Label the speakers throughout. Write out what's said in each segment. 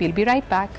Speaker 1: We'll be right back.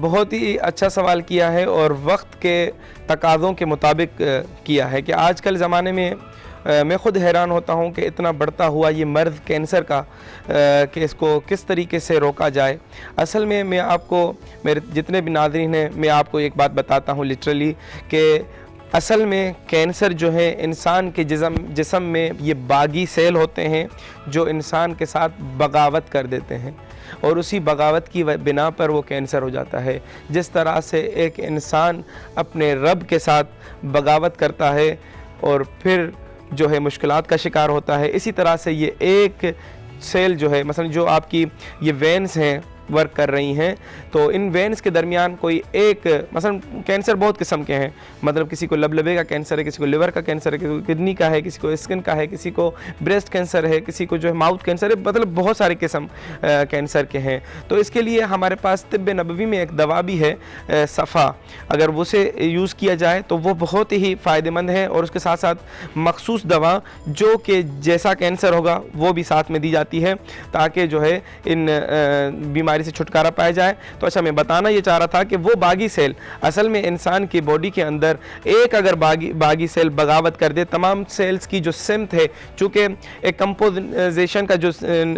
Speaker 2: بہت ہی اچھا سوال کیا ہے اور وقت کے تقاضوں کے مطابق کیا ہے کہ آج کل زمانے میں میں خود حیران ہوتا ہوں کہ اتنا بڑھتا ہوا یہ مرض کینسر کا کہ اس کو کس طریقے سے روکا جائے۔ اصل میں آپ کو میرے جتنے بھی ناظرین ہیں میں آپ کو ایک بات بتاتا ہوں لٹرلی کہ اصل میں کینسر جو ہے انسان کے جسم میں یہ باغی سیل ہوتے ہیں جو انسان کے ساتھ بغاوت کر دیتے ہیں اور اسی بغاوت کی بنا پر وہ کینسر ہو جاتا ہے۔ جس طرح سے ایک انسان اپنے رب کے ساتھ بغاوت کرتا ہے اور پھر جو ہے مشکلات کا شکار ہوتا ہے، اسی طرح سے یہ ایک سیل جو ہے مثلا جو آپ کی یہ وینز ہیں ورک کر رہی ہیں تو ان وینز کے درمیان کوئی ایک مثلا کینسر بہت قسم کے ہیں، مطلب کسی کو لبلبے کا کینسر ہے، کسی کو لیور کا کینسر ہے، کسی کو کڈنی کا ہے، کسی کو اسکن کا ہے، کسی کو بریسٹ کینسر ہے، کسی کو جو ہے ماؤتھ کینسر ہے، مطلب بہت سارے قسم کینسر کے ہیں۔ تو اس کے لیے ہمارے پاس طب نبوی میں ایک دوا بھی ہے صفا، اگر اسے یوز کیا جائے تو وہ بہت ہی فائدہ مند ہے، اور اس کے ساتھ ساتھ مخصوص دوا جو کہ جیسا کینسر ہوگا وہ بھی ساتھ میں دی جاتی ہے تاکہ جو ہے ان بیماری سے چھٹکارا پایا جائے۔ تو اچھا میں بتانا یہ چاہ رہا تھا کہ وہ باغی سیل اصل میں انسان کی باڈی کے اندر ایک اگر باغی سیل بغاوت کر دے تمام سیلز کی جو سمت ہے، چونکہ ایک کمپوزیشن کا جو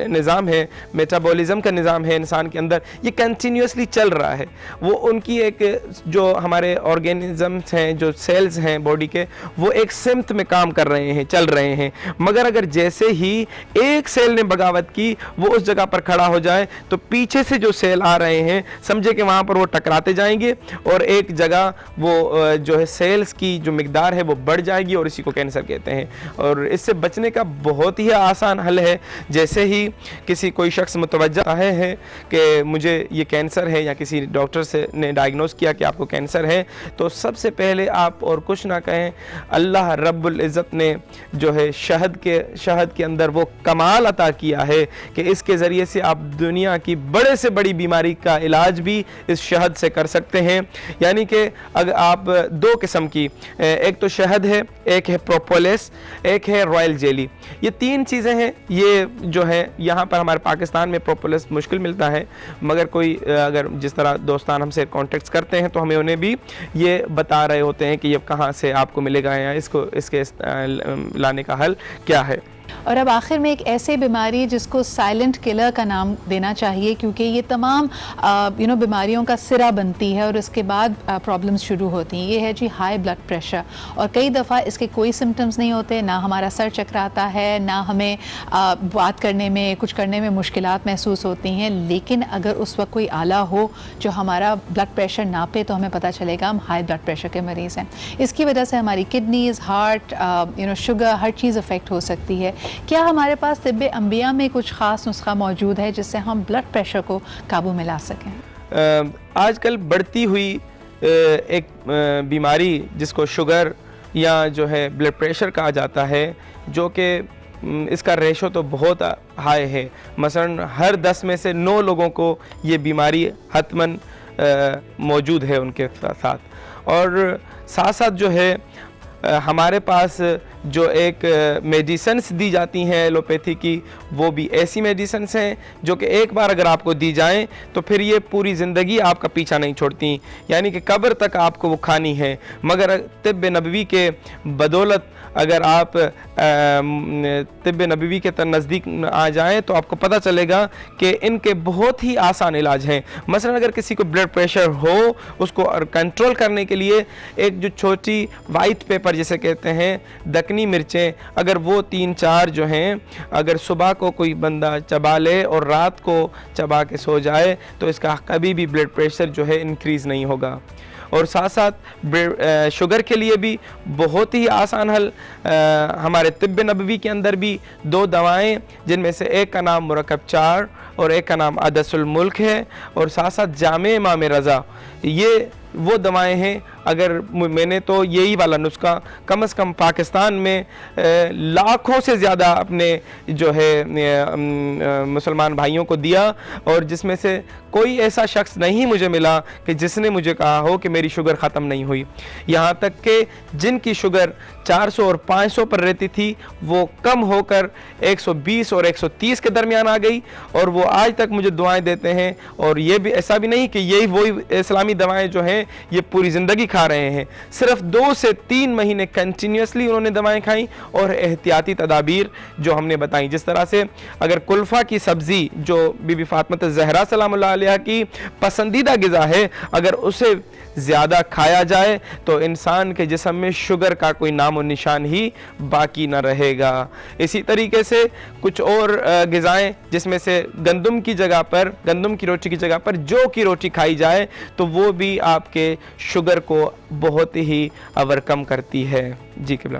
Speaker 2: نظام ہے، میٹابولزم کا نظام ہے انسان کے اندر، یہ کنٹینیوسلی چل رہا ہے، وہ ان کی ایک جو ہمارے آرگینزمز ہیں جو سیلز ہیں باڈی کے وہ ایک سمت میں کام کر رہے ہیں، چل رہے ہیں، مگر اگر جیسے ہی ایک سیل نے بغاوت کی وہ اس جگہ پر کھڑا ہو جائے تو پیچھے سے جو سیل آ رہے ہیں سمجھے کہ وہاں پر وہ ٹکراتے جائیں گے اور ایک جگہ وہ جو ہے سیلز کی جو مقدار ہے وہ بڑھ جائے گی اور اسی کو کینسر کہتے ہیں۔ اور اس سے بچنے کا بہت ہی آسان حل ہے، جیسے ہی کسی کوئی شخص متوجہ ہے کہ مجھے یہ کینسر ہے یا کسی ڈاکٹر سے نے ڈائگنوز کیا کہ آپ کو کینسر ہے، تو سب سے پہلے آپ اور کچھ نہ کہیں، اللہ رب العزت نے جو ہے شہد کے اندر وہ کمال عطا کیا ہے کہ اس کے ذریعے سے آپ دنیا کی بڑے سے بڑی بیماری کا علاج بھی اس شہد سے کر سکتے ہیں۔ یعنی کہ اگر آپ دو قسم کی، ایک تو شہد ہے، ایک ہے پروپولس، ایک ہے رائل جیلی، یہ تین چیزیں ہیں۔ یہ جو ہے یہاں پر ہمارے پاکستان میں پروپولس مشکل ملتا ہے، مگر کوئی اگر جس طرح دوستان ہم سے کانٹیکٹس کرتے ہیں تو ہمیں انہیں بھی یہ بتا رہے ہوتے ہیں کہ یہ کہاں سے آپ کو ملے گا یا اس کے لانے کا حل کیا ہے۔
Speaker 1: اور اب آخر میں ایک ایسے بیماری جس کو سائلنٹ کلر کا نام دینا چاہیے، کیونکہ یہ تمام بیماریوں کا سرا بنتی ہے اور اس کے بعد پرابلمز شروع ہوتی ہیں، یہ ہے جی ہائی بلڈ پریشر۔ اور کئی دفعہ اس کے کوئی سمٹمز نہیں ہوتے، نہ ہمارا سر چکراتا ہے، نہ ہمیں بات کرنے میں کچھ کرنے میں مشکلات محسوس ہوتی ہیں، لیکن اگر اس وقت کوئی آلہ ہو جو ہمارا بلڈ پریشر ناپے تو ہمیں پتہ چلے گا ہم ہائی بلڈ پریشر کے مریض ہیں۔ اس کی وجہ سے ہماری کڈنیز، ہارٹ، شوگر، ہر چیز افیکٹ ہو سکتی ہے۔ کیا ہمارے پاس طب انبیاء میں کچھ خاص نسخہ موجود ہے جس سے ہم بلڈ پریشر کو قابو میں لا سکیں؟
Speaker 2: آج کل بڑھتی ہوئی ایک بیماری جس کو شوگر یا جو ہے بلڈ پریشر کہا جاتا ہے، جو کہ اس کا ریشو تو بہت ہائی ہے، مثلا ہر 10 میں سے 9 لوگوں کو یہ بیماری حتماً موجود ہے ان کے ساتھ۔ اور ساتھ ساتھ جو ہے ہمارے پاس جو ایک میڈیسنس دی جاتی ہیں ایلوپیتھی کی، وہ بھی ایسی میڈیسنس ہیں جو کہ ایک بار اگر آپ کو دی جائیں تو پھر یہ پوری زندگی آپ کا پیچھا نہیں چھوڑتی، یعنی کہ قبر تک آپ کو وہ کھانی ہے۔ مگر طب نبوی کے بدولت اگر آپ طب نبوی کے نزدیک آ جائیں تو آپ کو پتہ چلے گا کہ ان کے بہت ہی آسان علاج ہیں۔ مثلا اگر کسی کو بلڈ پریشر ہو، اس کو کنٹرول کرنے کے لیے ایک جو چھوٹی وائٹ پیپر جسے کہتے ہیں دکنی مرچیں، اگر وہ 3-4 جو ہیں اگر صبح کو کوئی بندہ چبا لے اور رات کو چبا کے سو جائے تو اس کا کبھی بھی بلڈ پریشر جو ہے انکریز نہیں ہوگا۔ اور ساتھ ساتھ شوگر کے لیے بھی بہت ہی آسان حل، ہمارے طب نبوی کے اندر بھی 2 دوائیں، جن میں سے ایک کا نام مرکب 4 اور ایک کا نام عدس الملک ہے، اور ساتھ ساتھ جامع امام رضا، یہ وہ دوائیں ہیں اگر میں نے تو یہی والا نسخہ کم از کم پاکستان میں لاکھوں سے زیادہ اپنے جو ہے مسلمان بھائیوں کو دیا, اور جس میں سے کوئی ایسا شخص نہیں مجھے ملا کہ جس نے مجھے کہا ہو کہ میری شوگر ختم نہیں ہوئی. یہاں تک کہ جن کی شوگر 400 اور 500 پر رہتی تھی وہ کم ہو کر 120 اور 130 کے درمیان آ گئی, اور وہ آج تک مجھے دعائیں دیتے ہیں. اور یہ بھی ایسا بھی نہیں کہ یہی وہی اسلامی دوائیں جو ہیں یہ پوری زندگی کھا رہے ہیں, صرف 2 سے 3 مہینے کنٹینیوسلی انہوں نے دوائیں کھائیں اور احتیاطی تدابیر جو ہم نے بتائیں, جس طرح سے اگر کلفہ کی سبزی جو بی بی فاطمہ الزہرا سلام اللہ علیہ کی پسندیدہ غذا ہے, اگر اسے زیادہ کھایا جائے تو انسان کے جسم میں شوگر کا کوئی نام و نشان ہی باقی نہ رہے گا. اسی طریقے سے کچھ اور غذائیں جس میں سے گندم کی جگہ پر, گندم کی روٹی کی جگہ پر جو کی روٹی کھائی جائے تو وہ بھی آپ کے شوگر کو بہت ہی اوورکم کرتی ہے. جی قبلہ.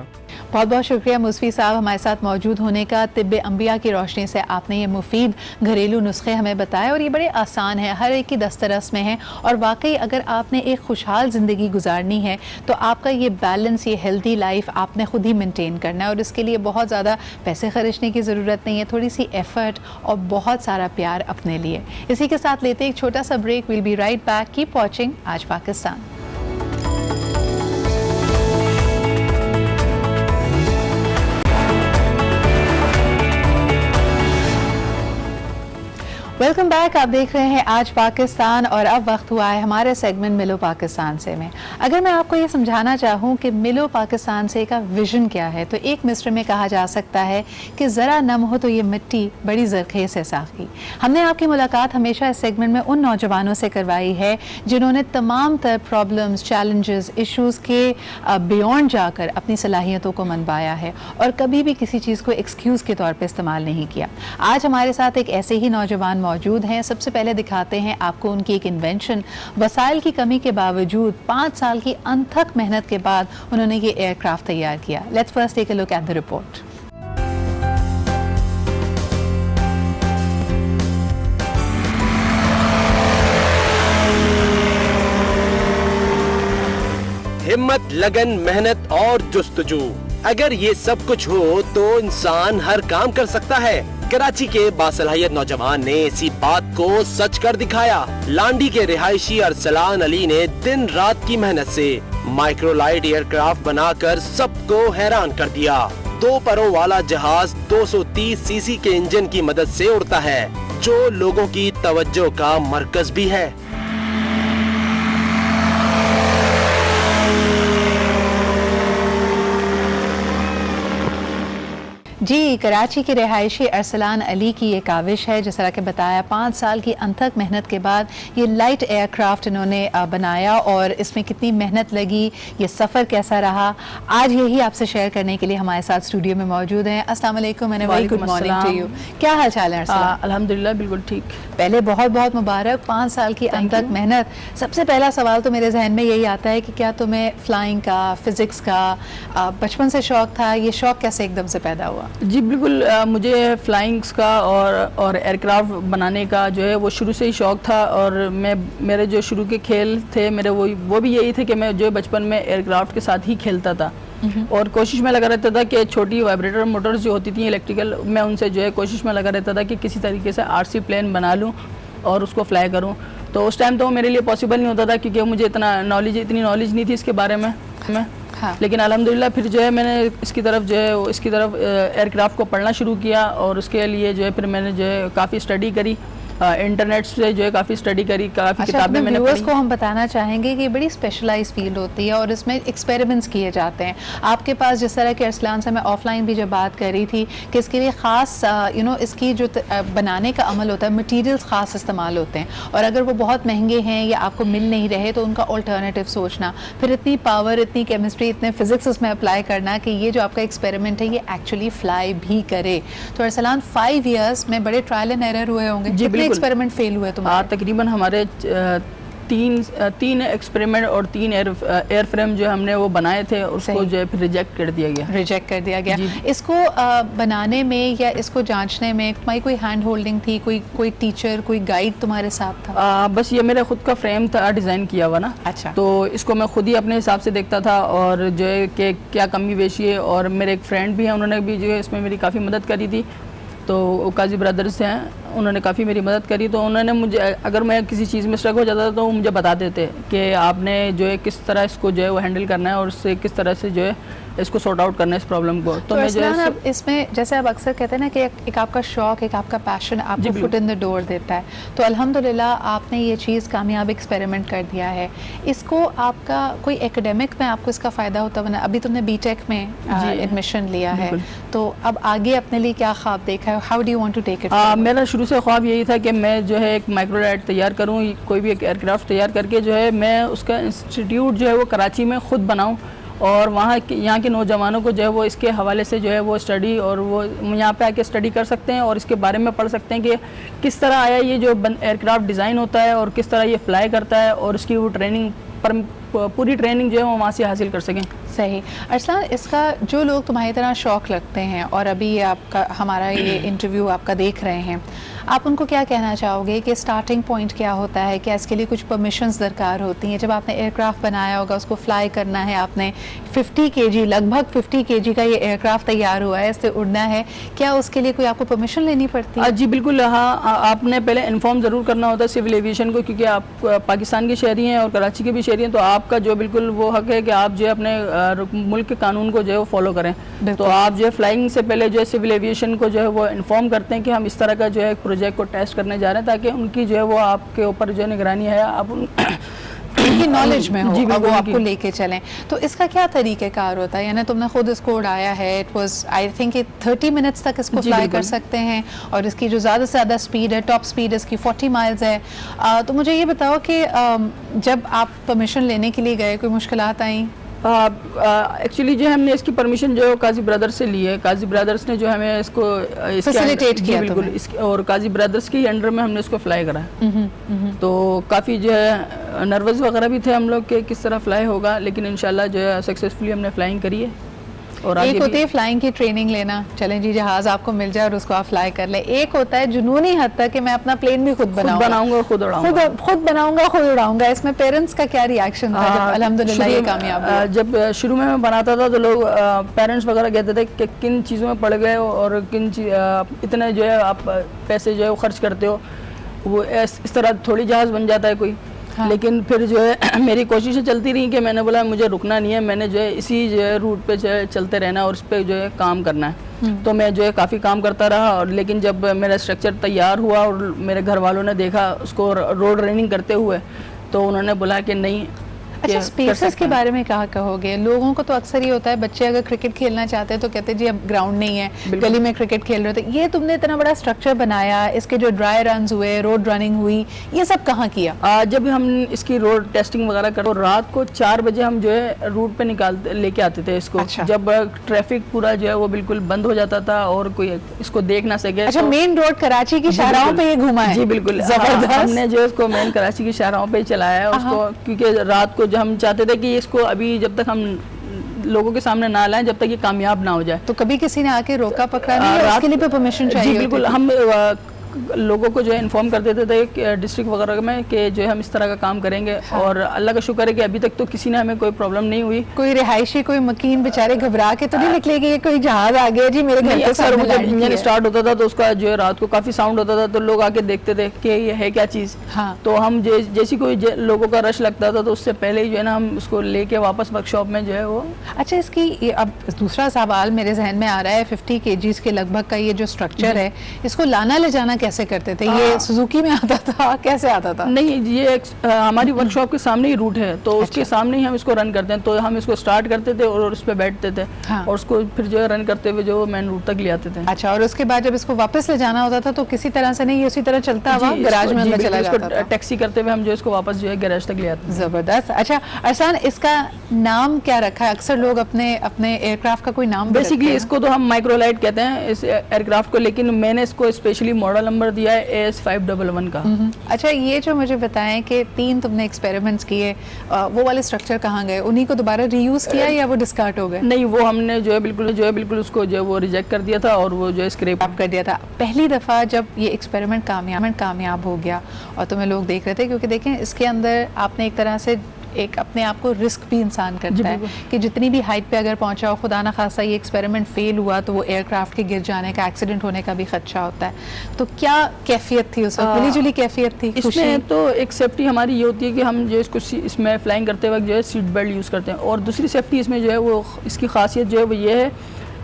Speaker 1: بہت بہت شکریہ مصفی صاحب ہمارے ساتھ موجود ہونے کا. طب انبیاء کی روشنی سے آپ نے یہ مفید گھریلو نسخے ہمیں بتائے, اور یہ بڑے آسان ہیں, ہر ایک کی دسترس میں ہیں, اور واقعی اگر آپ نے ایک خوشحال زندگی گزارنی ہے تو آپ کا یہ بیلنس, یہ ہیلتھی لائف آپ نے خود ہی مینٹین کرنا ہے, اور اس کے لیے بہت زیادہ پیسے خرچنے کی ضرورت نہیں ہے, تھوڑی سی ایفرٹ اور بہت سارا پیار اپنے لیے. اسی کے ساتھ لیتے ایک چھوٹا سا break. We'll be right back. Keep watching Aaj Pakistan. Welcome back. آپ دیکھ رہے ہیں آج پاکستان, اور اب وقت ہوا ہے ہمارے سیگمنٹ ملو پاکستان سے میں. اگر میں آپ کو یہ سمجھانا چاہوں کہ ملو پاکستان سے کا ویژن کیا ہے تو ایک مصرع میں کہا جا سکتا ہے کہ ذرا نم ہو تو یہ مٹی بڑی زرخیز ہے ساقی. ہم نے آپ کی ملاقات ہمیشہ اس سیگمنٹ میں ان نوجوانوں سے کروائی ہے جنہوں نے تمام تر پرابلمز, چیلنجز, ایشوز کے بیونڈ جا کر اپنی صلاحیتوں کو منوایا ہے, اور کبھی بھی کسی چیز کو ایکسکیوز کے طور پہ استعمال نہیں کیا. آج ہمارے ساتھ ایک ایسے ہی نوجوان موجود ہیں. سب سے پہلے دکھاتے ہیں آپ کو ان کی ایک انوینشن. وسائل کی کمی کے باوجود 5 سال کی انتھک محنت کے بعد انہوں نے یہ ایئر کرافٹ تیار کیا. Let's first take a look at the report.
Speaker 3: ہمت, لگن, محنت اور جستجو, اگر یہ سب کچھ ہو تو انسان ہر کام کر سکتا ہے. کراچی کے باصلاحیت نوجوان نے اسی بات کو سچ کر دکھایا. لانڈی کے رہائشی ارسلان علی نے دن رات کی محنت سے مائکرو لائٹ ایئر کرافٹ بنا کر سب کو حیران کر دیا. 2 پروں والا جہاز 230 سی سی کے انجن کی مدد سے اڑتا ہے, جو لوگوں کی توجہ کا مرکز بھی ہے.
Speaker 1: جی, کراچی کے رہائشی ارسلان علی کی یہ کاوش ہے. جس طرح کہ بتایا 5 سال کی انتھک محنت کے بعد یہ لائٹ ایئر کرافٹ انہوں نے بنایا, اور اس میں کتنی محنت لگی, یہ سفر کیسا رہا, آج یہی آپ سے شیئر کرنے کے لیے ہمارے ساتھ اسٹوڈیو میں موجود ہیں. السلام علیکم. Good morning to you. کیا حال چال ہے ارسلان؟
Speaker 4: الحمدللہ بالکل ٹھیک.
Speaker 1: پہلے بہت بہت مبارک, 5 سال کی انتھک محنت. سب سے پہلا سوال تو میرے ذہن میں یہی آتا ہے کہ کیا تمہیں فلائنگ کا, فزکس کا بچپن سے شوق تھا؟ یہ شوق کیسے ایک دم سے پیدا ہوا؟
Speaker 4: جی بالکل, مجھے فلائنگس کا اور ایئر کرافٹ بنانے کا جو ہے وہ شروع سے ہی شوق تھا, اور میرے جو شروع کے کھیل تھے میرے وہ بھی یہی تھے کہ میں جو بچپن میں ایئر کرافٹ کے ساتھ ہی کھیلتا تھا, اور کوشش میں لگا رہتا تھا کہ چھوٹی وائبریٹر موٹرز جو ہوتی تھیں الیکٹریکل, میں ان سے جو ہے کوشش میں لگا رہتا تھا کہ کسی طریقے سے RC پلین بنا لوں اور اس کو فلائی کروں. تو اس ٹائم تو میرے لیے پاسبل نہیں ہوتا تھا کیونکہ مجھے اتنی نالج نہیں تھی اس کے بارے میں. لیکن الحمدللہ پھر جو ہے میں نے اس کی طرف ایئر کرافٹ کو پڑھنا شروع کیا, اور اس کے لیے جو ہے پھر میں نے جو ہے کافی اسٹڈی کری, انٹرنیٹ سے جو ہے کافی اسٹڈی کری, کافی کتابیں میں نے پڑھی.
Speaker 1: کو ہم بتانا چاہیں گے کہ یہ بڑی اسپیشلائز فیلڈ ہوتی ہے اور اس میں ایکسپیریمنٹس کیے جاتے ہیں. آپ کے پاس جس طرح کہ ارسلان سے میں آف لائن بھی جب بات کر رہی تھی کہ اس کے لیے خاص اس کی جو بنانے کا عمل ہوتا ہے, مٹیریلز خاص استعمال ہوتے ہیں, اور اگر وہ بہت مہنگے ہیں یا آپ کو مل نہیں رہے تو ان کا آلٹرنیٹیو سوچنا, پھر اتنی پاور, اتنی کیمسٹری, اتنے فزکس اس میں اپلائی کرنا کہ یہ جو آپ کا ایکسپیریمنٹ ہے یہ ایکچولی فلائی بھی کرے. تو ارسلان 5 ایئرس میں بڑے ٹرائل اینڈ ایرر ہوئے ہوں گے.
Speaker 4: جی بالکل.
Speaker 1: ایکسپیریمنٹ فیل ہوئے تمہارے؟
Speaker 4: تقریباً ہمارے تین ایکسپیریمنٹ اور 3 ایئر فریم جو ہم نے وہ بنائے تھے، اس کو جو ہے پھر ریجیکٹ کر دیا گیا.
Speaker 1: ریجیکٹ کر دیا گیا. اس کو بنانے میں یا اس کو جانچنے میں تمہاری کوئی ہینڈ ہولڈنگ تھی، کوئی ٹیچر، کوئی گائیڈ تمہارے ساتھ تھا؟
Speaker 4: بس یہ میرا خود کا فریم تھا ڈیزائن کیا ہوا نا.
Speaker 1: اچھا.
Speaker 4: تو اس کو میں خود ہی اپنے حساب سے دیکھتا تھا، اور جو ہے کہ کیا کمی بیشی ہے. اور میرے ایک فرینڈ بھی ہیں، انہوں نے بھی جو ہے اس میں میری کافی مدد کری تھی. تو قاضی برادرز سے ہیں، انہوں نے کافی میری مدد کری. تو انہوں نے مجھے، اگر میں کسی چیز میں اسٹرک ہو جاتا تھا تو وہ مجھے بتا دیتے کہ آپ نے جو ہے کس طرح اس کو جو ہے وہ ہینڈل کرنا ہے، اور اس سے کس طرح سے جو ہے اس کو سارٹ آؤٹ کرنا ہے اس پرابلم کو.
Speaker 1: تو میں جو ہے اس میں جیسے آپ اکثر کہتے ہیں نا کہ ایک آپ کا شوق، ایک آپ کا پیشن آپ کو فٹ ان دا ڈور دیتا ہے. تو الحمدللہ آپ نے یہ چیز کامیاب ایکسپیریمنٹ کر دیا ہے. اس کو آپ کا کوئی ایکیڈیمک میں آپ کو اس کا فائدہ ہوتا بنا؟ ابھی تم نے بی ٹیک میں ایڈمیشن لیا ہے، تو اب آگے اپنے لیے کیا خواب دیکھا ہے؟ How do you want to take it?
Speaker 4: میرا شروع سے خواب یہی تھا کہ میں جو ہے ایک مائکرو لائٹ تیار کروں، کوئی بھی ایک ایئر کرافٹ تیار کر کے جو ہے میں اس کا انسٹیٹیوٹ جو ہے وہ کراچی میں خود بناؤں، اور یہاں کے نوجوانوں کو جو ہے وہ اس کے حوالے سے جو ہے وہ اسٹڈی، اور وہ یہاں پہ آ کے اسٹڈی کر سکتے ہیں اور اس کے بارے میں پڑھ سکتے ہیں کہ کس طرح آیا یہ جو ایئر کرافٹ ڈیزائن ہوتا ہے، اور کس طرح یہ فلائی کرتا ہے، اور اس کی وہ ٹریننگ پر پوری ٹریننگ جو ہے وہ وہاں سے حاصل کر سکیں.
Speaker 1: صحیح. ارسلان، اس کا جو لوگ تمہاری طرح شوق لگتے ہیں اور ابھی یہ آپ کا ہمارا یہ انٹرویو آپ کا دیکھ رہے ہیں، آپ ان کو کیا کہنا چاہو گے کہ اسٹارٹنگ پوائنٹ کیا ہوتا ہے؟ کیا اس کے لیے کچھ پرمیشنز درکار ہوتی ہیں؟ جب آپ نے ایئر کرافٹ بنایا ہوگا، اس کو فلائی کرنا ہے، آپ نے 50 kg لگ بھگ 50 kg کا یہ ایئر کرافٹ تیار ہوا ہے، اس سے اڑنا ہے، کیا اس کے لیے کوئی آپ کو پرمیشن لینی پڑتی ہے؟
Speaker 4: جی بالکل. ہاں، آپ نے پہلے انفارم ضرور کرنا ہوتا ہے سول ایویشن کو، کیونکہ آپ پاکستان کے شہری ہیں اور کراچی کے بھی شہری ہیں، تو آپ کا جو بالکل وہ حق ہے کہ آپ جو ہے اپنے ملک کے قانون کو جو ہے وہ فالو کریں. تو آپ جو ہے فلائنگ سے پہلے جو ہے سول ایویشن کو جو ہے وہ انفارم کرتے ہیں کہ ہم اس طرح کا جو ہے ایک پروجیکٹ کو ٹیسٹ کرنے جا رہے ہیں، تاکہ ان کی جو ہے وہ آپ کے اوپر جو ہے نگرانی ہے، آپ ان
Speaker 1: کی نالج میں ہو اور وہ آپ کو لے کے چلیں. تو اس کا کیا طریقہ کار ہوتا ہے؟ یعنی تم نے خود اس کو اڑایا ہے، it was I think 30 minutes تک اس کو فلائی کر سکتے ہیں، اور اس کی جو زیادہ سے زیادہ اسپیڈ ہے، ٹاپ اسپیڈ اس کی 40 مائلز ہے. تو مجھے یہ بتاؤ کہ جب آپ پرمیشن لینے کے لیے گئے، کوئی مشکلات آئیں؟
Speaker 4: ایکچولی جو ہم نے اس کی پرمیشن جو قاضی برادر سے لی ہے، قاضی برادرس نے جو ہمیں اس کو
Speaker 1: فیسیلیٹیٹ کیا.
Speaker 4: بالکل. اور قاضی برادرس کے انڈر میں ہم نے اس کو فلائی کرا. تو کافی جو ہے نروس وغیرہ بھی تھے ہم لوگ کہ کس طرح فلائی ہوگا، لیکن انشاءاللہ جو ہے سکسیزفلی ہم نے فلائنگ کری ہے. اور
Speaker 1: ایک ہوتی ہے فلائنگ کی ٹریننگ لینا، چلیں جی جہاز آپ کو مل جائے اور اس کو آپ فلائی کر لیں. ایک ہوتا ہے جنونی حد تک کہ میں اپنا پلین بھی خود بناؤں
Speaker 4: گا، خود اڑاؤں گا،
Speaker 1: خود بناؤں گا، خود اڑاؤں گا. اس میں پیرنٹس کا کیا ری ایکشن تھا جب الحمدللہ یہ کامیاب ہوا؟
Speaker 4: جب شروع میں بناتا تھا تو لوگ پیرنٹس وغیرہ کہتے تھے کہ کن چیزوں میں پڑ گئے اور کن اتنے جو ہے آپ پیسے جو ہے وہ خرچ کرتے ہو، وہ اس طرح تھوڑی جہاز بن جاتا ہے کوئی. لیکن پھر جو ہے میری کوششیں چلتی رہیں کہ میں نے بولا مجھے رکنا نہیں ہے، میں نے جو ہے اسی جو ہے روٹ پہ جو ہے چلتے رہنا اور اس پہ جو ہے کام کرنا ہے. تو میں جو ہے کافی کام کرتا رہا، اور لیکن جب میرا اسٹرکچر تیار ہوا اور میرے گھر والوں نے دیکھا اس کو روڈ رننگ کرتے ہوئے، تو انہوں نے بولا کہ نہیں.
Speaker 1: اچھا، اسپیسز کے بارے میں کہا کہو گے؟ لوگوں کو تو اکثر یہ ہوتا ہے بچے اگر کرکٹ کھیلنا چاہتے ہیں تو کہتے ہیں جی اب گراؤنڈ نہیں ہے، گلی میں کرکٹ کھیل رہے ہوتے. یہ تم نے اتنا بڑا اسٹرکچر بنایا، اس کے جو ڈرائی رنز ہوئے، روڈ رننگ ہوئی، یہ سب کہاں کیا؟ جب
Speaker 4: ہم اس کی روڈ ٹیسٹنگ وغیرہ کرتے رات کو 4 بجے ہم جو ہے روٹ پہ لے کے آتے تھے اس کو. جب ٹریفک پورا جو ہے وہ بالکل بند ہو جاتا تھا اور کوئی اس کو دیکھ نہ سکے.
Speaker 1: اچھا، مین روڈ کراچی کی شاہراہوں پہ یہ گھوما ہے؟
Speaker 4: جی بالکل، زبردست. ہم نے جو اس کو مین کراچی کی شاہراہوں پہ ہی چلایا ہے اس کو، کیونکہ رات کو جو ہم چاہتے تھے کہ اس کو ابھی جب تک ہم لوگوں کے سامنے نہ لائیں جب تک یہ کامیاب نہ ہو جائے.
Speaker 1: تو کبھی کسی نے آ کے روکا پکڑا نہیں؟ اس کے لیے بھی پرمیشن چاہیے؟
Speaker 4: جی بالکل. ہم لوگوں کو جو ہے انفارم کر دیتے تھے ڈسٹرکٹ وغیرہ میں کہ جو ہے ہم اس طرح کا کام کریں گے. اور اللہ کا شکر ہے کہ ابھی تک تو کسی نے ہمیں کوئی پرابلم نہیں ہوئی.
Speaker 1: کوئی رہائشی، کوئی مکین بیچارے گھبرا کے تو نہیں نکلے گے کوئی جہاز آ گیا جی میرے گھر کے سامنے؟
Speaker 4: جب انجن اسٹارٹ ہوتا تھا تو اس کا جو ہے رات کو کافی ساؤنڈ ہوتا تھا، تو لوگ آ کے دیکھتے تھے کہ یہ ہے کیا چیز. تو ہم جیسی کوئی لوگوں کا رش لگتا تھا تو اس سے پہلے ہی جو ہے نا ہم اس کو لے کے واپس ورک شاپ میں جو ہے وہ.
Speaker 1: اچھا، اس کی اب دوسرا سوال میرے ذہن میں آ رہا ہے. 50 kgs کے لگ بھگ کا یہ جو اسٹرکچر ہے، اس کو لانا لے جانا کیسے کرتے تھے؟ یہ سوزوکی میں آتا تھا، کیسے آتا تھا؟
Speaker 4: نہیں، یہ ہماری ورک شاپ کے سامنے ہی روٹ ہے، تو اس کے سامنے ہی ہم اس کو رن کرتے ہیں. تو ہم اس کو اسٹارٹ کرتے تھے اور اس پہ بیٹھتے تھے اور اس کو پھر جو ہے رن کرتے ہوئے جو مین روٹ تک لے آتے تھے.
Speaker 1: اچھا، اور اس کے بعد جب اس کو واپس لے جانا ہوتا تھا تو کسی طرح سے نہیں، اسی طرح چلتا ہوا گراج میں اندر چلا جاتا تھا؟
Speaker 4: ٹیکسی کرتے ہوئے ہم جو اس کو واپس جو ہے گیراج تک لے آتے ہیں.
Speaker 1: زبردست. اچھا ارسلان، اس کا نام کیا رکھا ہے؟ اکثر لوگ اپنے ایئر کرافٹ کا کوئی نام
Speaker 4: بیسیکلی اس کو تو ہم مائکرو لائٹ کہتے ہیں اس ایئر کرافٹ کو، لیکن میں نے اس کو اسپیشلی ماڈل نمبر دیا ہے AS511 کا.
Speaker 1: اچھا یہ جو مجھے بتائیں کہ 3 تم نے ایکسپیریمنٹس کیے, وہ والے اسٹرکچر کہاں گئے؟ انہیں کو دوبارہ ری یوز کیا یا وہ ڈسکارڈ ہو گئے؟
Speaker 4: نہیں, وہ ہم نے جو ہے بالکل اس کو جو ہے وہ ریجیکٹ کر دیا تھا اور وہ جو ہے اسکریپ
Speaker 1: کر دیا تھا. پہلی دفعہ جب یہ ایکسپیریمنٹ کامیاب ہو گیا اور تمہیں لوگ دیکھ رہے تھے, کیونکہ دیکھیں اس کے اندر آپ نے ایک طرح سے ایک اپنے آپ کو رسک بھی انسان کرتا ہے کہ جتنی بھی ہائٹ پہ اگر پہنچا ہو, خدا نہ خاصہ یہ ایکسپیریمنٹ فیل ہوا تو وہ ایئر کرافٹ کے گر جانے کا, ایکسیڈنٹ ہونے کا بھی خدشہ ہوتا ہے. تو کیا کیفیت تھی اس وقت؟ ملی جلی کیفیت تھی؟
Speaker 4: اس میں تو ایک سیفٹی ہماری یہ ہوتی ہے کہ ہم جو اس میں فلائنگ کرتے وقت جو ہے سیٹ بیلٹ یوز کرتے ہیں, اور دوسری سیفٹی اس میں جو ہے وہ اس کی خاصیت جو ہے وہ یہ ہے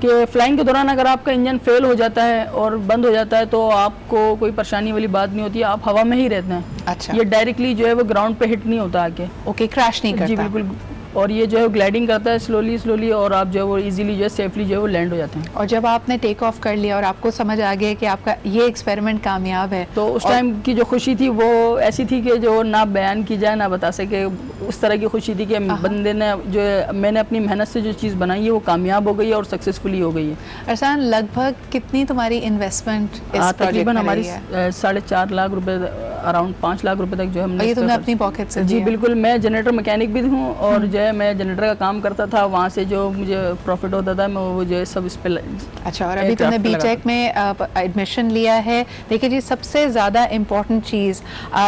Speaker 4: کہ فلائنگ کے دوران اگر آپ کا انجن فیل ہو جاتا ہے اور بند ہو جاتا ہے تو آپ کو کوئی پریشانی والی بات نہیں ہوتی ہے, آپ ہوا میں ہی رہتے ہیں.
Speaker 1: اچھا,
Speaker 4: یہ ڈائریکٹلی جو ہے وہ گراؤنڈ پہ ہٹ نہیں ہوتا آ کے.
Speaker 1: اوکے, کریش نہیں کرتا.
Speaker 4: جی بالکل, اور یہ جو ہے گلائڈنگ کرتا ہے سلولی اور آپ جو ہے وہ ایزیلی جو ہے سیفلی جو ہے وہ لینڈ ہو جاتے ہیں.
Speaker 1: اور جب آپ نے ٹیک آف کر لیا اور آپ کو سمجھ آ گیا کہ آپ کا یہ ایکسپیریمنٹ کامیاب ہے,
Speaker 4: تو اس ٹائم کی جو خوشی تھی وہ ایسی تھی کہ جو نہ بیان کی جائے نہ بتا سکے. اس طرح کی خوشی تھی کہ بندے نے جو میں نے اپنی محنت سے جو چیز بنائی ہے وہ کامیاب ہو گئی ہے اور سکسیزفلی ہو گئی ہے.
Speaker 1: ارسلان, لگ بھگ کتنی تمہاری انویسٹمنٹ
Speaker 4: تقریباً ہماری 4.5 لاکھ روپے, اراؤنڈ 5 لاکھ روپے تک جو ہے ہم نے.
Speaker 1: یہ تم نے اپنی پاکٹ سے؟
Speaker 4: جی بالکل, میں جنریٹر میکینک بھی ہوں اور جو ہے میں جنریٹر کا کام کرتا تھا, وہاں سے جو مجھے پروفٹ ہوتا تھا میں وہ جو ہے سب اس پہ.
Speaker 1: اچھا, اور ابھی تم نے بی ٹیک میں ایڈمیشن لیا ہے. دیکھیے جی, سب سے زیادہ امپورٹنٹ چیز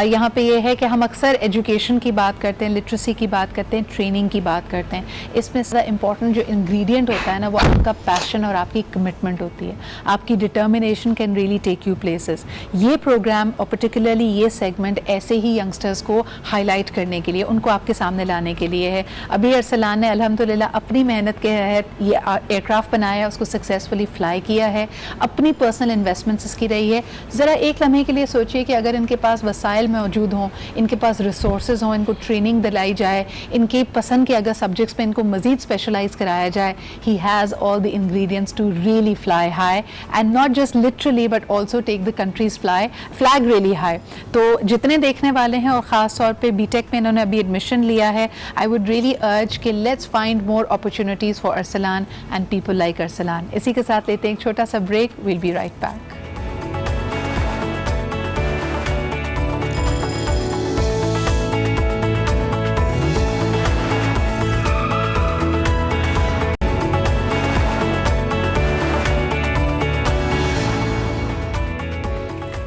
Speaker 1: یہاں پہ یہ ہے کہ ہم اکثر ایجوکیشن کی بات کرتے ہیں, لٹریسی کی بات کرتے ہیں, ٹریننگ کی بات کرتے ہیں. اس میں زیادہ امپورٹنٹ جو انگریڈینٹ ہوتا ہے نا, وہ آپ کا پیشن اور آپ کی کمٹمنٹ ہوتی ہے. آپ کی determination can really take you places. یہ پروگرام اور پرٹیکولرلی یہ سیگمنٹ ایسے ہی ینگسٹرز کو ہائی لائٹ کرنے کے لیے, ان کو آپ کے سامنے لانے کے لیے ہے. ابھی ارسلان نے الحمدللہ اپنی محنت کے تحت یہ ایئر کرافٹ بنایا, اس کو سکسیزفلی فلائی کیا ہے, اپنی پرسنل انویسٹمنٹس اس کی رہی ہے. ذرا ایک لمحے کے لیے سوچئے کہ اگر ان کے پاس وسائل موجود ہوں, ان کے پاس ریسورسز ہوں, ان کو ٹریننگ دلائی جائے, ان کی پسند کے اگر سبجیکٹس پہ ان کو مزید اسپیشلائز کرایا جائے, he has all the ingredients to really fly high and not just literally but also take the country's flag really high. تو جتنے دیکھنے والے ہیں, اور خاص طور پہ بی ٹیک میں انہوں نے ابھی ایڈمیشن لیا ہے, آئی وڈ ریئلی ارج کہ let's find more opportunities for Arsalan and people like Arsalan. اسی کے ساتھ لیتے ہیں ایک چھوٹا سا break. We'll be right back.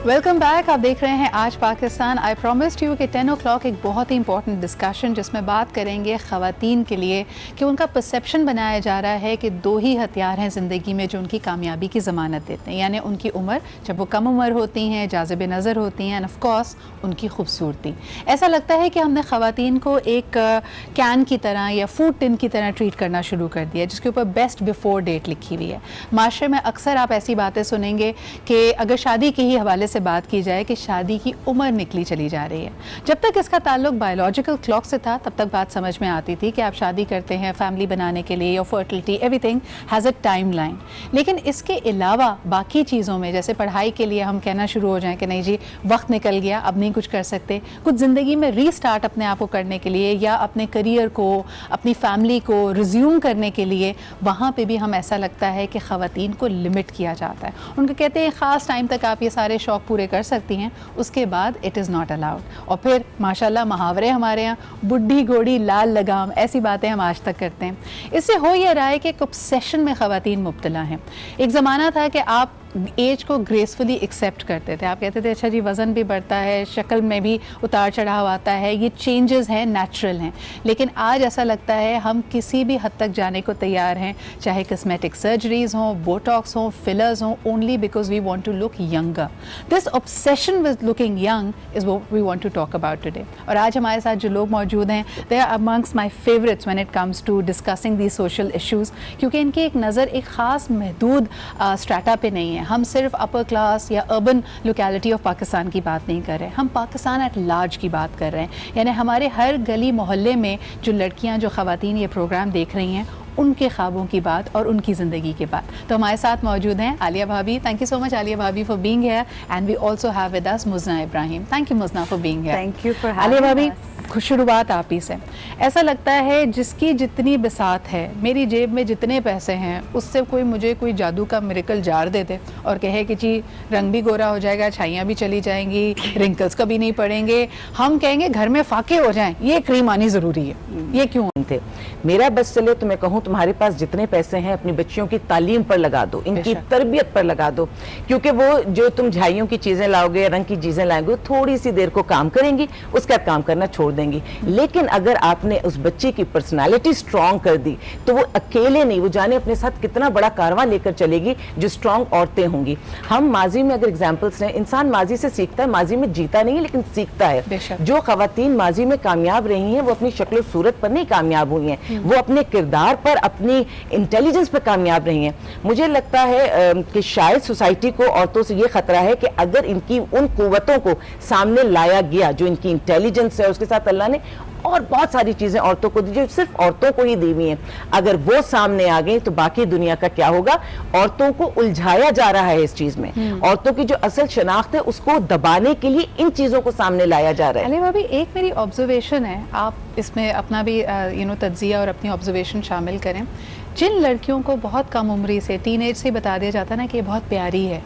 Speaker 1: Welcome back. آپ دیکھ رہے ہیں آج پاکستان. آئی پرومسڈ یو کہ 10 o'clock ایک بہت ہی امپورٹنٹ ڈسکشن جس میں بات کریں گے خواتین کے لیے کہ ان کا پرسیپشن بنایا جا رہا ہے کہ 2 ہی ہتھیار ہیں زندگی میں جو ان کی کامیابی کی ضمانت دیتے ہیں, یعنی ان کی عمر جب وہ کم عمر ہوتی ہیں, جاذب نظر ہوتی ہیں, اینڈ آف کورس ان کی خوبصورتی. ایسا لگتا ہے کہ ہم نے خواتین کو ایک کین کی طرح یا فوڈ ٹن کی طرح ٹریٹ کرنا شروع کر دیا جس کے اوپر بیسٹ بیفور ڈیٹ لکھی ہوئی ہے. معاشرے میں اکثر آپ ایسی باتیں سنیں گے کہ اگر شادی کے ہی حوالے سے بات کی جائے کہ شادی کی عمر نکلی چلی جا رہی ہے. جب تک اس کا تعلق بایولوجیکل کلاک سے تھا تب تک بات سمجھ میں آتی تھی کہ آپ شادی کرتے ہیں فیملی بنانے کے لیے, یا fertility, every thing has a time line. لیکن اس کے علاوہ باقی چیزوں میں جیسے پڑھائی کے لیے ہم کہنا شروع ہو جائیں کہ نہیں جی وقت نکل گیا, اب نہیں کچھ کر سکتے, کچھ زندگی میں ری اسٹارٹ اپنے آپ کو کرنے کے لیے یا اپنے کریئر کو, اپنی فیملی کو ریزیوم کرنے کے لیے, وہاں پہ بھی ہم ایسا لگتا ہے کہ خواتین کو لمٹ کیا جاتا ہے. ان کو کہتے ہیں خاص ٹائم تک آپ یہ سارے شوق پورے کر سکتی ہیں, اس کے بعد اٹ از ناٹ الاؤڈ. اور پھر ماشاءاللہ محاورے ہمارے یہاں بڈھی گھوڑی لال لگام, ایسی باتیں ہم آج تک کرتے ہیں. اس سے ہو یہ رہا ہے کہ ایک obsession میں خواتین مبتلا ہیں. ایک زمانہ تھا کہ آپ ایج کو گریسفلی ایکسیپٹ کرتے تھے, آپ کہتے تھے اچھا جی وزن بھی بڑھتا ہے, شکل میں بھی اتار چڑھاؤ آتا ہے, یہ چینجز ہیں, نیچرل ہیں. لیکن آج ایسا لگتا ہے ہم کسی بھی حد تک جانے کو تیار ہیں, چاہے کاسمیٹک سرجریز ہوں, بوٹاکس ہوں, فلرز ہوں, only because we want to look younger. This obsession with looking young is what we want to talk about today. اور آج ہمارے ساتھ جو لوگ موجود ہیں, they are amongst my favorites when it comes to discussing these social issues, کیونکہ ان کی ایک نظر ایک خاص محدود اسٹریٹا پہ نہیں ہے. ہم صرف اپر کلاس یا اربن لوکیلٹی آف پاکستان کی بات نہیں کر رہے, ہم پاکستان ایٹ لارج کی بات کر رہے ہیں. یعنی ہمارے ہر گلی محلے میں جو لڑکیاں, جو خواتین یہ پروگرام دیکھ رہی ہیں, ان کے خوابوں کی بات اور ان کی زندگی کی بات. تو ہمارے ساتھ موجود ہیں عالیہ بھابھی. Thank you so much Aliya bhabhi for being here, and we also have with us Muzna Ibrahim. Thank you Muzna for being here.
Speaker 5: Thank you for
Speaker 1: Aliya
Speaker 5: having
Speaker 1: bhabhi,
Speaker 5: us.
Speaker 1: شروعات آپ ہی سے. ایسا لگتا ہے جس کی جتنی بساط ہے, میری جیب میں جتنے پیسے ہیں, اس سے کوئی مجھے کوئی جادو کا میریکل جار دے دے اور کہے کہ جی رنگ بھی گورا ہو جائے گا, چھائیاں بھی چلی جائیں گی, رنکلز کبھی نہیں پڑیں گے, ہم کہیں گے گھر میں فاقے ہو جائیں, یہ کریم آنی ضروری ہے, یہ کیوں
Speaker 6: تھے. میرا بس چلے تو میں کہوں تمہارے پاس جتنے پیسے ہیں اپنی بچیوں کی تعلیم پر لگا دو, ان کی تربیت پر لگا دو, کیونکہ وہ جو تم جھائیوں کی چیزیں لاؤ گے, رنگ کی چیزیں لائیں گے, تھوڑی سی دیر کو کام کریں گی, اس کا کام کرنا چھوڑ دیں گی. لیکن اگر آپ نے اس بچی کی پرسنالٹی سٹرونگ کر دی تو وہ اکیلے نہیں, وہ جانے اپنے ساتھ کتنا بڑا کارواں لے کر چلے گی جو سٹرونگ عورتیں ہوں گی. ہم ماضی میں اگر اگزامپلس ہیں, انسان ماضی سے سیکھتا ہے, ماضی میں جیتا نہیں لیکن سیکھتا ہے. جو خواتین ماضی میں کامیاب رہی ہیں وہ اپنی شکل و صورت پر نہیں کامیاب ہوئی ہیں, وہ اپنے کردار پر, اپنی انٹیلیجنس پر کامیاب رہی ہیں. مجھے لگتا ہے کہ شاید سوسائٹی کو عورتوں سے یہ خطرہ ہے کہ اگر ان کی ان قوتوں کو سامنے لایا گیا جو ان کی انٹیلیجنس ہے, اس کے ساتھ اللہ نے اور بہت ساری چیزیں عورتوں کو دی جو صرف عورتوں کو ہی دی ہوئی ہیں, اگر وہ سامنے آ گئی تو باقی دنیا کا کیا ہوگا. عورتوں کو الجھایا جا رہا ہے اس چیز میں, عورتوں کی جو اصل شناخت ہے اس کو دبانے کے لیے ان چیزوں کو سامنے لایا جا رہا ہے.
Speaker 1: علیہ بھابھی, ایک میری آبزرویشن ہے, آپ اس میں اپنا بھی تجزیہ اور اپنی آبزرویشن شامل کریں. جن لڑکیوں کو بہت کم عمری سے, ٹین ایج سے بتا دیا جاتا ہے نا کہ یہ بہت پیاری ہے,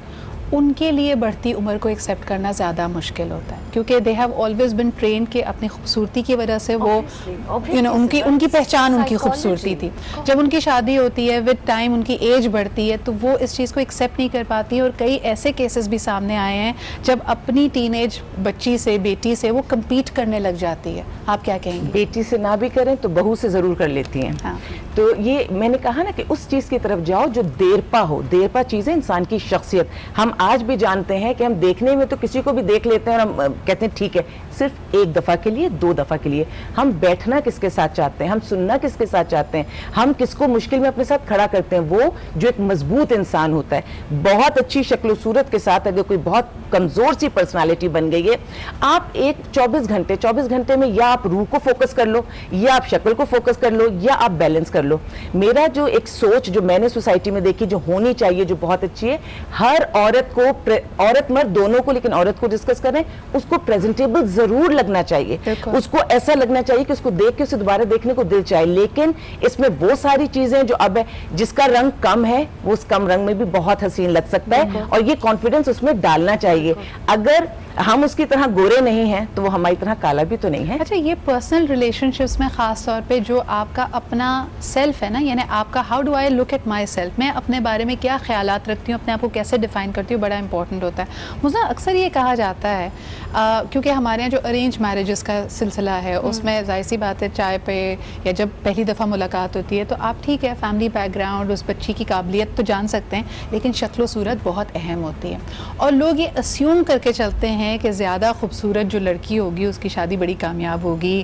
Speaker 1: ان کے لیے بڑھتی عمر کو ایکسیپٹ کرنا زیادہ مشکل ہوتا ہے, کیونکہ they have always been trained کہ اپنی خوبصورتی کی وجہ سے وہ ان کی پہچان ان کی خوبصورتی تھی. جب ان کی شادی ہوتی ہے, ود ٹائم ان کی ایج بڑھتی ہے, تو وہ اس چیز کو ایکسیپٹ نہیں کر پاتی, اور کئی ایسے کیسز بھی سامنے آئے ہیں جب اپنی ٹین ایج بچی سے, بیٹی سے وہ کمپیٹ کرنے لگ جاتی ہے. آپ کیا کہیں گے؟
Speaker 6: بیٹی سے نہ بھی کریں تو بہو سے ضرور کر لیتی ہیں. تو یہ میں نے کہا نا کہ اس چیز کی طرف جاؤ جو دیرپا ہو. دیرپا چیزیں انسان کی شخصیت, ہم آج بھی جانتے ہیں کہ ہم دیکھنے میں تو کسی کو بھی دیکھ لیتے ہیں اور ہم کہتے ہیں ٹھیک ہے, صرف ایک دفعہ کے لیے, دو دفعہ کے لیے. ہم بیٹھنا کس کے ساتھ چاہتے ہیں, ہم سننا کس کے ساتھ چاہتے ہیں, ہم کس کو مشکل میں اپنے ساتھ کھڑا کرتے ہیں. وہ جو ایک مضبوط انسان ہوتا ہے, بہت اچھی شکل و صورت کے ساتھ اگر کوئی بہت کمزور سی پرسنالٹی بن گئی ہے, آپ ایک 24 گھنٹے میں یا آپ روح کو فوکس کر لو, یا آپ شکل کو فوکس کر لو, یا آپ بیلنس کر لو. میرا جو ایک سوچ جو میں نے سوسائٹی میں دیکھی جو ہونی چاہیے, جو بہت اچھی ہے, ہر عورت کو, عورت مرد دونوں کو, لیکن عورت کو ڈسکس کریں, اس کو پریزنٹیبل ضرور لگنا چاہیے, اس کو ایسا لگنا چاہیے کہ اس کو دیکھ کے اسے دوبارہ دیکھنے کو دل چاہے. لیکن اس میں وہ ساری چیزیں جو اب ہے, جس کا رنگ کم ہے وہ اس کم رنگ میں بھی بہت حسین لگ سکتا ہے, اور یہ کانفیڈنس اس میں ڈالنا چاہیے. اگر ہم اس کی طرح گورے نہیں ہیں تو وہ ہماری طرح کالا بھی تو نہیں ہے.
Speaker 1: اچھا, یہ پرسنل ریلیشن شپس میں خاص طور پہ جو آپ کا اپنا سیلف ہے نا, یعنی آپ کا how do I look at myself, میں اپنے بارے میں کیا خیالات رکھتی ہوں, اپنے آپ کو کیسے ڈیفائن کرتی ہوں, بڑا امپورٹنٹ ہوتا ہے. مجھے اکثر یہ کہا جاتا ہے, کیونکہ ہمارے یہاں جو ارینج میرجز کا سلسلہ ہے اس میں ظاہر سی بات ہے, چائے پہ یا جب پہلی دفعہ ملاقات ہوتی ہے تو آپ ٹھیک ہے فیملی بیک گراؤنڈ, اس بچی کی قابلیت تو جان سکتے ہیں, لیکن شکل و صورت بہت اہم ہوتی ہے. اور لوگ یہ اسیوم کر کے چلتے ہیں کہ زیادہ خوبصورت جو لڑکی ہوگی اس کی شادی بڑی کامیاب ہوگی,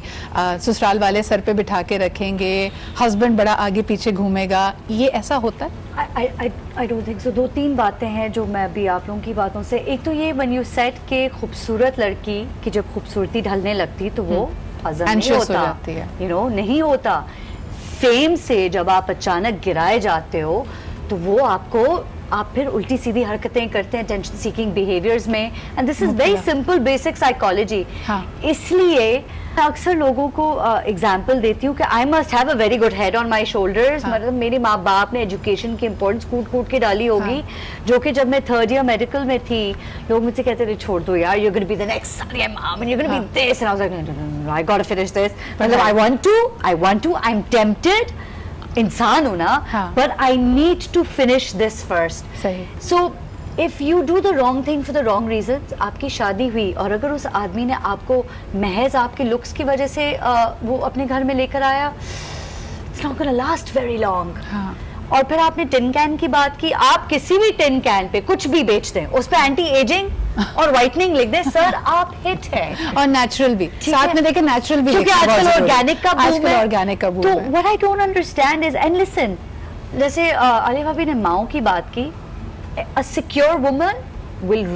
Speaker 1: سسرال والے سر پہ بٹھا کے رکھیں گے, ہسبینڈ بڑا آگے پیچھے گھومے گا. یہ ایسا ہوتا ہے؟
Speaker 5: I don't think so. 2-3 باتیں ہیں جو میں بھی آپ لوگوں کی باتوں سے, ایک تو یہ when you said کہ خوبصورت لڑکی کی جب خوبصورتی ڈھلنے لگتی تو وہ ہضم نہیں ہوتا, نہیں ہوتا. فیم سے جب آپ اچانک گرائے جاتے ہو تو وہ آپ پھر الٹی سیدھی حرکتیں کرتے ہیں, ٹینشن سیکنگ بیہیویئرز میں, and this is very simple basic psychology. اس لیے اکثر لوگوں کو ایگزامپل دیتی ہوں کہ I must have a very good head on my shoulders. مطلب میرے ماں باپ نے ایجوکیشن کی امپورٹنس کوٹ کے ڈالی ہوگی, جو کہ جب میں 3rd ایئر میڈیکل میں تھی لوگ مجھ سے کہتے تھے چھوڑ دو یار, you're going to be the next Sadia mom and you're going to be this, and I was like no, I got to finish this. مطلب I want to, I'm tempted, انسان ہوں نا, but I need to finish this first. So if you do the wrong thing for the wrong reasons, آپ کی شادی ہوئی اور اگر اس آدمی نے آپ کو محض آپ کے لکس کی وجہ سے وہ اپنے گھر میں لے کر آیا, it's not gonna last very long. اور پھر آپ نے ٹن کین کی بات کی, آپ کسی بھی ٹن کین پہ کچھ بھی بیچ دیں, اس پہ اینٹی ایجنگ اور وائٹننگ لکھ دیں, سر آپ ہٹ ہے.
Speaker 1: اور نیچرل بھی ساتھ میں دیکھیں, نیچرل بھی,
Speaker 5: کیونکہ آج کل آرگینک کا بوم ہے.
Speaker 1: آرگینک کا بوم ہے.
Speaker 5: تو what I don't understand is, and listen, جیسے علیہ بھابھی نے ماؤں کی بات کی, a secure woman will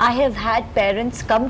Speaker 5: I have had parents come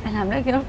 Speaker 5: And I'm like,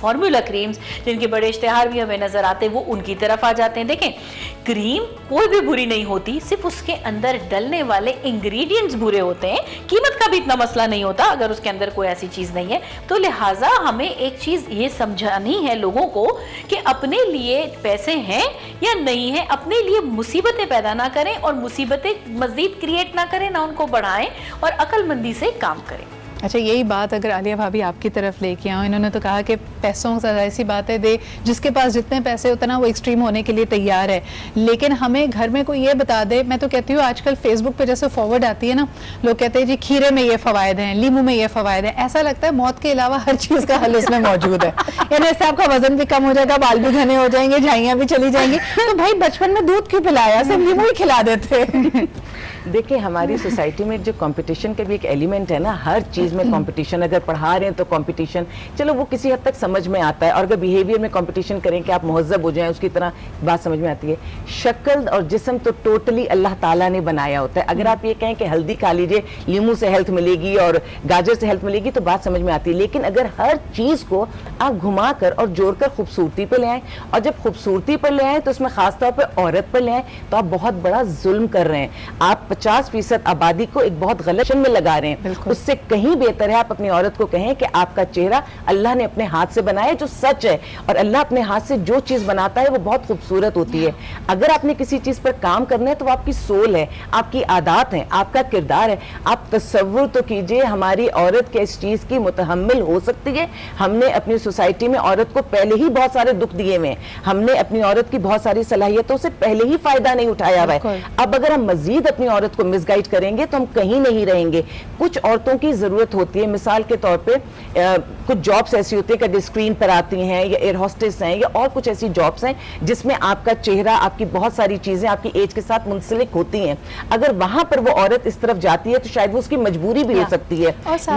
Speaker 7: formula creams جن کے بڑے اشتہار بھی ہمیں نظر آتے ہیں, وہ ان کی طرف آ جاتے ہیں. دیکھیں کریم کوئی بھی بری نہیں ہوتی, صرف اس کے اندر ڈلنے والے انگریڈینٹس برے ہوتے ہیں, قیمت کا بھی اتنا مسئلہ نہیں ہوتا اگر اس کے اندر کوئی ایسی چیز نہیں ہے. تو لہٰذا ہمیں ایک چیز یہ سمجھانی ہے لوگوں کو کہ اپنے لیے پیسے ہیں یا نہیں ہیں, اپنے لیے مصیبتیں پیدا نہ کریں اور مصیبتیں مزید کریٹ نہ کریں, نہ ان کو بڑھائیں, اور عقل مندی سے کام کریں.
Speaker 1: اچھا یہی بات اگر عالیہ بھابھی آپ کی طرف لے کے آؤں, انہوں نے تو کہا کہ پیسوں سے ایسی باتیں دے, جس کے پاس جتنے پیسے اتنا وہ ایکسٹریم ہونے کے لیے تیار ہے, لیکن ہمیں گھر میں کوئی یہ بتا دے. میں تو کہتی ہوں آج کل فیس بک پہ جیسے فارورڈ آتی ہے نا, لوگ کہتے ہیں جی کھیرے میں یہ فوائد ہیں, لیمو میں یہ فوائد ہیں, ایسا لگتا ہے موت کے علاوہ ہر چیز کا حل اس میں موجود ہے. یعنی اس سے آپ کا وزن بھی کم ہو جائے گا, بال بھی گھنے ہو جائیں گے, جھائیاں بھی چلی جائیں گی. تو بھائی بچپن میں دودھ کیوں پلایا, صرف لیمو ہی کھلا دیتے.
Speaker 6: دیکھیں ہماری سوسائٹی میں جو کمپٹیشن کا بھی ایک ایلیمنٹ ہے نا, ہر چیز میں کمپٹیشن, اگر پڑھا رہے ہیں تو کمپٹیشن, چلو وہ کسی حد تک سمجھ میں آتا ہے, اور اگر بیہیویئر میں کمپٹیشن کریں کہ آپ مہذب ہو جائیں اس کی طرح, بات سمجھ میں آتی ہے. شکل اور جسم تو ٹوٹلی اللہ تعالیٰ نے بنایا ہوتا ہے. اگر آپ یہ کہیں کہ ہلدی کھا لیجئے لیمو سے ہیلتھ ملے گی اور گاجر سے ہیلتھ ملے گی تو بات سمجھ میں آتی ہے. لیکن اگر ہر چیز کو آپ گھما کر اور جوڑ کر خوبصورتی پہ لے آئیں, اور جب خوبصورتی پر لے آئیں تو اس میں خاص طور پہ عورت پر لے آئیں, تو آپ بہت بڑا ظلم کر رہے ہیں. آپ 50% آبادی کو ایک بہت غلط شن میں لگا رہے ہیں. اس سے کہیں بہتر ہے آپ اپنی عورت کو کہیں کہ آپ کا چہرہ اللہ نے اپنے ہاتھ سے بنایا ہے, جو سچ ہے, اور اللہ اپنے ہاتھ سے جو چیز بناتا ہے وہ بہت خوبصورت ہوتی ہے. اگر آپ نے کسی چیز پر کام کرنا ہے تو وہ آپ کی سول ہے, آپ کی عادات ہیں, آپ کا کردار ہے. آپ تصور تو کیجئے ہماری عورت کے اس چیز کی متحمل ہو سکتی ہے. ہم نے اپنی سوسائٹی میں عورت کو پہلے ہی بہت سارے دکھ دیے ہوئے ہیں, ہم نے اپنی عورت کی بہت ساری صلاحیتوں سے پہلے ہی فائدہ نہیں اٹھایا ہوا ہے. اب اگر ہم مزید اپنی عورت کو مس گائڈ کریں گے تو ہم کہیں نہیں رہیں گے. کچھ عورتوں کی ضرورت ہوتی ہے, مثال کے طور پہ کچھ جابس ایسی ہوتی ہیں کہ جو اسکرین پر آتی ہیں, یا ایئر ہوسٹس ہیں, یا اور کچھ ایسی جابس ہیں جس میں آپ کا چہرہ, آپ کی بہت ساری چیزیں آپ کی ایج کے ساتھ منسلک ہوتی ہیں. اگر وہاں پر وہ عورت اس طرف جاتی ہے تو شاید وہ اس کی مجبوری بھی ہو سکتی ہے.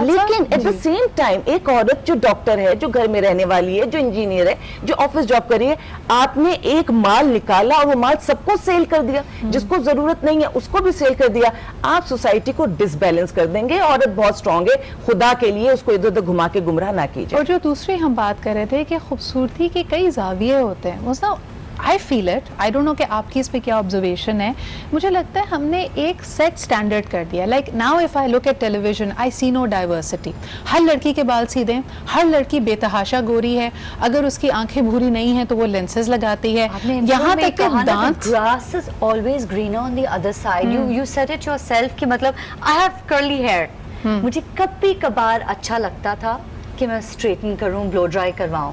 Speaker 6: لیکن ایٹ دا سیم ٹائم ایک عورت جو ڈاکٹر ہے, جو گھر میں رہنے والی ہے, جو انجینئر ہے, جو آفس جاب کر رہی ہے, آپ نے ایک مال نکالا اور وہ مال سب کو سیل کر دیا, جس کو ضرورت نہیں ہے اس کو بھی سیل کر دیا. آپ سوسائٹی کو ڈس بیلنس کر دیں گے. عورت بہت اسٹرانگ ہے, خدا کے لیے اس کو ادھر ادھر گھما کے گمراہ نہ کیجیے.
Speaker 1: اور جو دوسری ہم بات کر رہے تھے کہ خوبصورتی کے کئی زاویے ہوتے ہیں, I feel it, I don't know کہ آپ کی اس پہ کیا آبزرویشن ہے. مجھے لگتا ہے ہم نے ایک سیٹ سٹینڈرڈ کر دیا. Like now if I look at television I see no diversity. ہر لڑکی کے بال سیدھے, ہر لڑکی بے تحاشا گوری ہے, اگر اس کی آنکھیں بھوری نہیں ہیں تو وہ لینسز لگاتی ہے, یہاں تک کہ دانت.
Speaker 5: grass is always greener on the other side. You said it yourself کہ مطلب I have curly hair. مجھے کبھی کبھار اچھا لگتا تھا کہ میں اسٹریٹن کروں, بلو ڈرائی کرواؤں.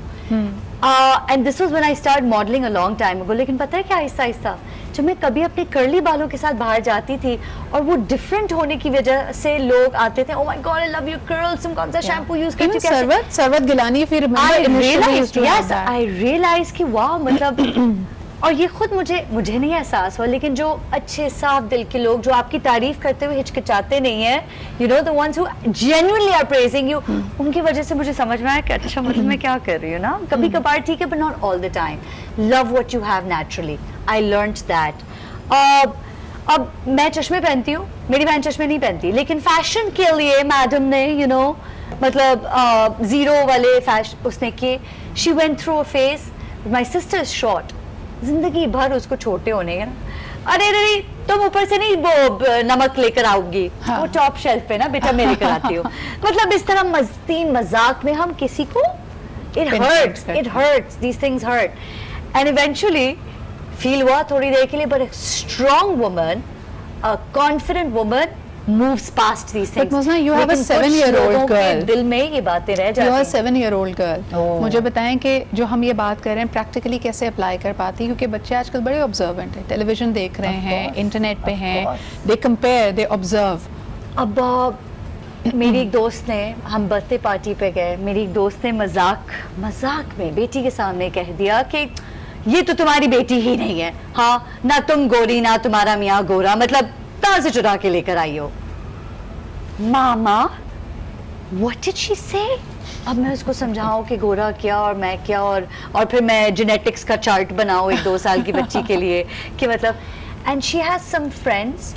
Speaker 5: And this was when I started modeling a long time ago. لیکن پتہ ہے کیا, آہستہ آہستہ جب میں کبھی اپنے کرلی بالوں کے ساتھ باہر جاتی تھی اور وہ ڈفرینٹ ہونے کی وجہ سے لوگ آتے تھے, oh my god I love your curls, تم کون سا شیمپو یوز کرتی ہو,
Speaker 1: سروت گیلانی. پھر
Speaker 5: I realized کہ واو, مطلب اور یہ خود مجھے نہیں احساس ہوا, لیکن جو اچھے صاف دل کے لوگ جو آپ کی تعریف کرتے ہوئے ہچکچاتے نہیں ہیں, you know the ones who genuinely are praising you, ان کی وجہ سے مجھے سمجھ میں آیا کہ اچھا مطلب میں کیا کر رہی ہوں نا. کبھی کبھار ٹھیک ہے, but not all the time. Love what you have naturally. I learned that. اب میں چشمے پہنتی ہوں, میری بہن چشمے نہیں پہنتی, لیکن فیشن کے لیے میڈم نے you know مطلب زیرو والے فیشن اس نے کیے. She went through a phase. My sister is short. زندگی بھر اس کو چھوٹے ہونے گا نا, ارے ارے تم اوپر سے نہیں وہ نمک لے کر آؤ گی, وہ ٹاپ شیلف پہ نا بیٹا میں لے کر آتی ہوں. مطلب اس طرح مستی مذاق میں ہم کسی کو it hurts, these things hurt. And eventually feel ہوا تھوڑی دیر کے لیے, but a strong woman, a confident woman moves past these things.
Speaker 1: But Muzna, you have a 7-year-old girl.
Speaker 5: دل میں یہ باتیں رہ جاتی ہیں.
Speaker 1: You are a 7-year-old girl. مجھے بتائیں کہ جو ہم یہ بات کر رہے ہیں پریکٹیکلی کیسے اپلائی کر پاتی, کیونکہ بچے آج کل بڑے آبزروینٹ ہیں, ٹیلی ویژن دیکھ رہے ہیں, انٹرنیٹ پہ ہیں, they compare, they observe.
Speaker 5: اب میری ایک دوست نے, ہم برتھ ڈے پارٹی پہ گئے, میری ایک دوست نے مذاق میں بیٹی کے سامنے کہہ دیا کہ یہ تو تمہاری بیٹی ہی نہیں ہے, ہاں نہ تم گوری نہ تمہارا میاں گورا, مطلب کہاں سے چرا کے لے کر آئی ہو. ماما what did she say? اب میں اس کو سمجھاؤں کہ گورا کیا اور میں کیا, اور پھر میں جینیٹکس کا چارٹ بناؤں ایک 2 سال کی بچی کے لیے کہ مطلب. And she has some friends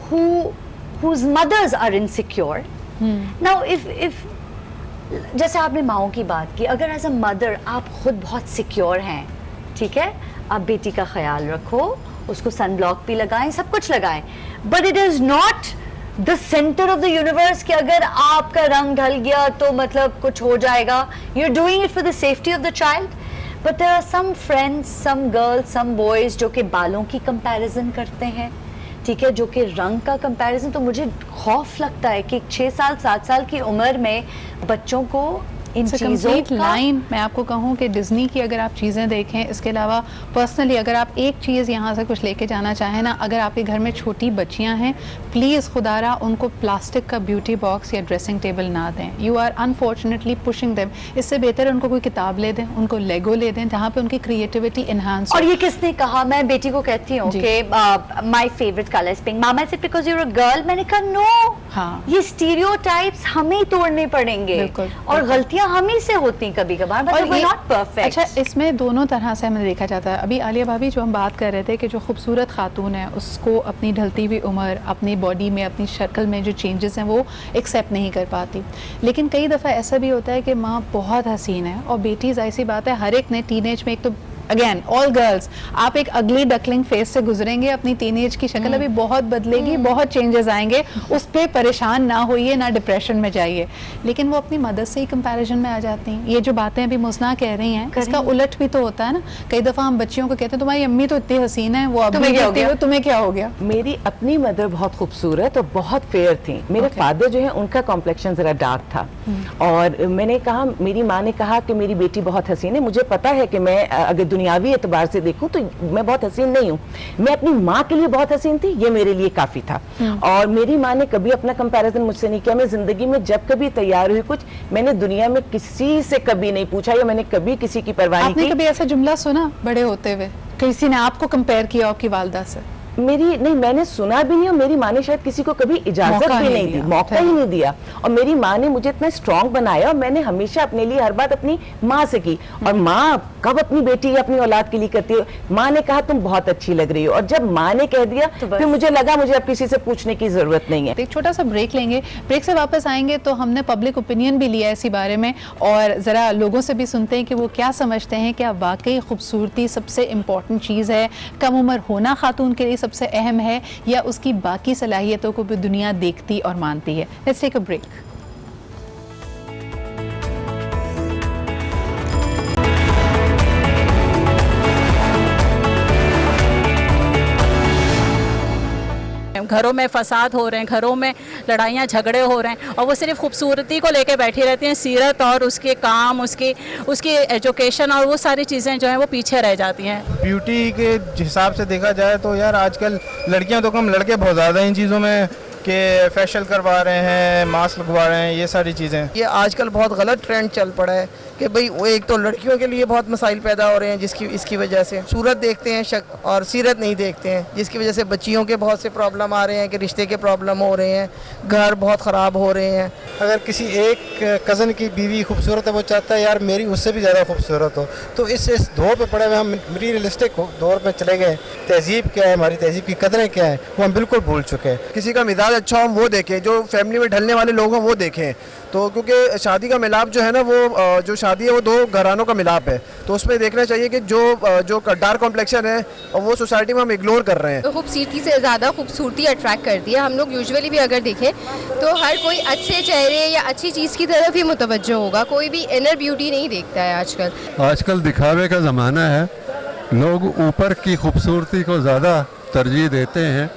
Speaker 5: whose mothers are insecure Now if جیسے آپ نے ماؤں کی بات کی, اگر ایز اے مدر آپ خود بہت سیکیور ہیں, ٹھیک ہے, آپ بیٹی کا خیال رکھو, اس کو سن بلاک بھی لگائیں, سب کچھ لگائیں, but it is not the centre of the universe کہ اگر آپ کا رنگ ڈھل گیا تو مطلب کچھ ہو جائے گا. You are doing it for the safety of the child. But there are some friends, some girls, some boys جو کہ بالوں کی کمپیریزن کرتے ہیں, ٹھیک ہے, جو کہ رنگ کا کمپیریزن. تو مجھے خوف لگتا ہے کہ 6 سال 7 سال کی عمر میں بچوں کو ان چیزوں کا
Speaker 1: لائن. میں آپ کو کہوں کہ ڈزنی کی اگر آپ چیزیں دیکھیں, اس کے علاوہ پرسنلی اگر آپ ایک چیز یہاں سے کچھ لے کے جانا چاہیں نا, اگر آپ کے گھر میں چھوٹی بچیاں ہیں, پلیز خدارا ان کو پلاسٹک کا بیوٹی باکس یا ڈریسنگ ٹیبل نہ دیں. You are unfortunately pushing them. اس سے بہتر ان کو کوئی کتاب لے دیں, ان کو لیگو لے دیں جہاں پہ ان کی کریٹیوٹی انہانس.
Speaker 5: اور یہ کس نے کہا, میں بیٹی کو کہتی ہوں کہ my favourite colour is pink, mama said because you are a girl. میں نے کہا نو, یہ اسٹیریوٹائپس ہمیں توڑنے پڑیں گے, اور غلطیاں ہمیں سے ہوتی کبھی کبھار, بٹ وی ناٹ پرفیکٹ.
Speaker 1: اچھا, اس میں دونوں طرح سے ہمیں دیکھا جاتا ہے. ابھی عالیہ بھابی جو ہم بات کر رہے تھے کہ جو خوبصورت خاتون ہے اس کو اپنی ڈھلتی ہوئی عمر, اپنی باڈی میں, اپنی شکل میں جو چینجز ہیں وہ ایکسیپٹ نہیں کر پاتی. لیکن کئی دفعہ ایسا بھی ہوتا ہے کہ ماں بہت حسین ہے, اور بیٹیز ایسی بات ہے ہر ایک نے ٹین ایج میں, ایک تو اگین آل گرلس, آپ ایک اگلی ڈکلنگ فیس سے گزریں گے, اپنی ٹین ایج کی شکل ابھی بہت بدلے گی, بہت چینجز آئیں گے, اس پہ پریشان نہ ہوئیے, نہ ڈپریشن میں جائیے. لیکن وہ اپنی مدد سے ہی کمپیریزن میں آ جاتی ہیں. یہ جو باتیں ابھی مسنا کہہ رہی ہیں, اس کا الٹ بھی تو ہوتا ہے نا. کئی دفعہ ہم بچیوں کو کہتے ہیں تمہاری امی تو اتنی حسین ہے, وہ ابھی تمہیں کیا ہو گیا.
Speaker 6: میری اپنی مدر بہت خوبصورت اور بہت فیئر تھیں. میرے فادر جو ہے ان کا کمپلیکشن ذرا ڈارک تھا, اور میں نے کہا, میری ماں نے کہا کہ میری بیٹی بہت حسین ہے. مجھے پتا ہے کہ میں اگر دنیاوی اعتبار سے دیکھوں تو میں بہت حسین نہیں ہوں. میں اپنی ماں کے لیے بہت حسین تھی, یہ میرے لیے کافی تھا. اور میری ماں نے کبھی اپنا کمپیریزن مجھ سے نہیں کیا. میں زندگی میں جب کبھی تیار ہوئی کچھ, میں نے دنیا میں کسی سے کبھی نہیں پوچھا, یا میں نے کبھی کسی کی پرواہ نہیں کی.
Speaker 1: آپ نے کبھی ایسا جملہ سنا بڑے ہوتے ہوئے کسی نے آپ کو کمپیئر کیا آپ کی والدہ سے؟
Speaker 6: نہیں, میں نے سنا بھی نہیں, اور میری ماں نے شاید کسی کو کبھی اجازت بھی نہیں دی, موقع ہی نہیں دیا. اور میری ماں نے مجھے اتنا اسٹرانگ بنایا, اور میں نے ہمیشہ اپنے لیے ہر بات اپنی ماں سے کی. اور ماں کب اپنی بیٹی یا اپنی اولاد کے لیے کرتی ہے. ماں نے کہا تم بہت اچھی لگ رہی ہو, اور جب ماں نے کہہ دیا پھر مجھے لگا مجھے اب کسی سے پوچھنے کی ضرورت نہیں ہے.
Speaker 1: ایک چھوٹا سا بریک لیں گے, بریک سے واپس آئیں گے تو ہم نے پبلک اوپینین بھی لیا اسی بارے میں, اور ذرا لوگوں سے بھی سنتے ہیں کہ وہ کیا سمجھتے ہیں. کیا واقعی خوبصورتی سب سے امپورٹنٹ چیز ہے, کم عمر ہونا خاتون کے لیے سب سے اہم ہے, یا اس کی باقی صلاحیتوں کو بھی دنیا دیکھتی اور مانتی ہے؟ Let's take a break.
Speaker 8: گھروں میں فساد ہو رہے ہیں, گھروں میں لڑائیاں جھگڑے ہو رہے ہیں, اور وہ صرف خوبصورتی کو لے کے بیٹھی رہتی ہیں. سیرت اور اس کے کام, اس کی ایجوکیشن اور وہ ساری چیزیں جو ہیں وہ پیچھے رہ جاتی ہیں.
Speaker 9: بیوٹی کے حساب سے دیکھا جائے تو یار آج کل لڑکیاں تو کم, لڑکے بہت زیادہ ان چیزوں میں کہ فیشل کروا رہے ہیں, ماسک لگوا رہے ہیں, یہ ساری چیزیں.
Speaker 10: یہ آج کل بہت غلط ٹرینڈ چل پڑا ہے کہ بھئی ایک تو لڑکیوں کے لیے بہت مسائل پیدا ہو رہے ہیں اس کی وجہ سے صورت دیکھتے ہیں اور سیرت نہیں دیکھتے ہیں, جس کی وجہ سے بچیوں کے بہت سے پرابلم آ رہے ہیں, کہ رشتے کے پرابلم ہو رہے ہیں, گھر بہت خراب ہو رہے ہیں.
Speaker 9: اگر کسی ایک کزن کی بیوی خوبصورت ہے, وہ چاہتا ہے یار میری اس سے بھی زیادہ خوبصورت ہو. تو اس دور پہ پڑے ہوئے ہم ریئلسٹک دور میں چلے گئے. تہذیب کیا ہے, ہماری تہذیب کی قدریں کیا ہیں, وہ ہم بالکل بھول چکے ہیں.
Speaker 10: کسی کا مزاج اچھا ہو وہ دیکھیں, جو فیملی میں ڈھلنے والے لوگ ہیں وہ دیکھیں. تو کیونکہ شادی کا ملاپ جو ہے نا, وہ جو شادی ہے وہ 2 گھرانوں کا ملاپ ہے, تو اس میں دیکھنا چاہیے کہ جو ڈارک کمپلیکشن ہے وہ سوسائٹی میں ہم اگنور کر رہے ہیں.
Speaker 11: خوبصورتی سے زیادہ خوبصورتی اٹریکٹ کرتی ہے. ہم لوگ یوزولی بھی اگر دیکھیں تو ہر کوئی اچھے چہرے یا اچھی چیز کی طرف ہی متوجہ ہوگا, کوئی بھی انر بیوٹی نہیں دیکھتا ہے آج کل.
Speaker 12: آج کل دکھاوے کا زمانہ ہے, لوگ اوپر کی خوبصورتی کو زیادہ ترجیح دیتے ہیں,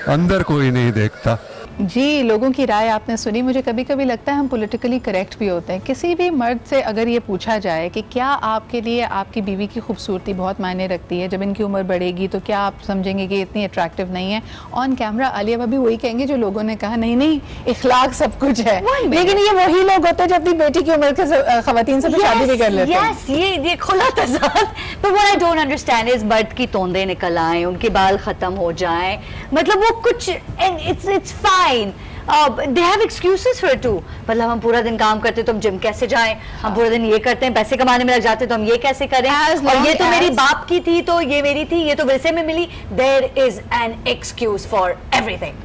Speaker 12: اندر کوئی نہیں دیکھتا.
Speaker 1: جی, لوگوں کی رائے آپ نے سنی. مجھے کبھی کبھی لگتا ہے ہم پولیٹیکلی کریکٹ بھی ہوتے ہیں. کسی بھی مرد سے اگر یہ پوچھا جائے کہ کیا آپ کے لیے آپ کی بیوی کی خوبصورتی بہت معنی رکھتی ہے, جب ان کی عمر بڑھے گی تو کیا آپ سمجھیں گے کہ اتنی اٹریکٹیو نہیں ہے, آن کیمرہ عالیہ بھابی وہی کہیں گے جو لوگوں نے کہا نہیں اخلاق سب کچھ ہے. لیکن یہ وہی لوگ ہوتے ہیں جو اپنی بیٹی کی عمر کے خواتین سے شادی بھی کر لیتے ہیں.
Speaker 5: یہ کھلا تضاد. But what I don't understand is مرد کی توندے نکل آئیں, ان کے بال ختم ہو جائیں, مطلب وہ کچھ, it's fine. they have excuses for it too. مطلب ہم پورا دن کام کرتے تو ہم جم کیسے جائیں, ہم پورا دن یہ کرتے ہیں پیسے کمانے میں لگ جاتے تو ہم یہ کیسے کریں, اور یہ تو میری باپ کی تھی تو یہ میری تھی, یہ تو ورثے میں ملی. There is an excuse for everything.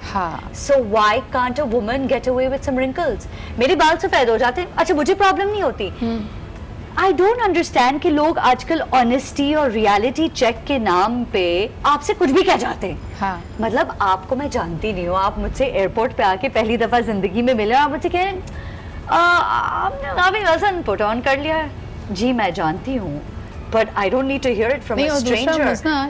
Speaker 5: So why can't a woman get away with some wrinkles? میرے بال سفید ہو جاتے ہیں, اچھا مجھے پرابلم نہیں ہوتی. I don't understand کہ لوگ آج کل آنیسٹی اور ریالٹی چیک کے نام پہ آپ سے کچھ بھی کہہ جاتے ہیں. مطلب آپ کو میں جانتی نہیں ہوں, آپ مجھ سے ایئرپورٹ پہ آ کے پہلی دفعہ زندگی میں ملے اور آپ مجھ سے کہہ رہے ہیں آپ نے کافی وزن پٹ آن کر لیا ہے. جی میں جانتی ہوں, but I don't need to hear it from a stranger.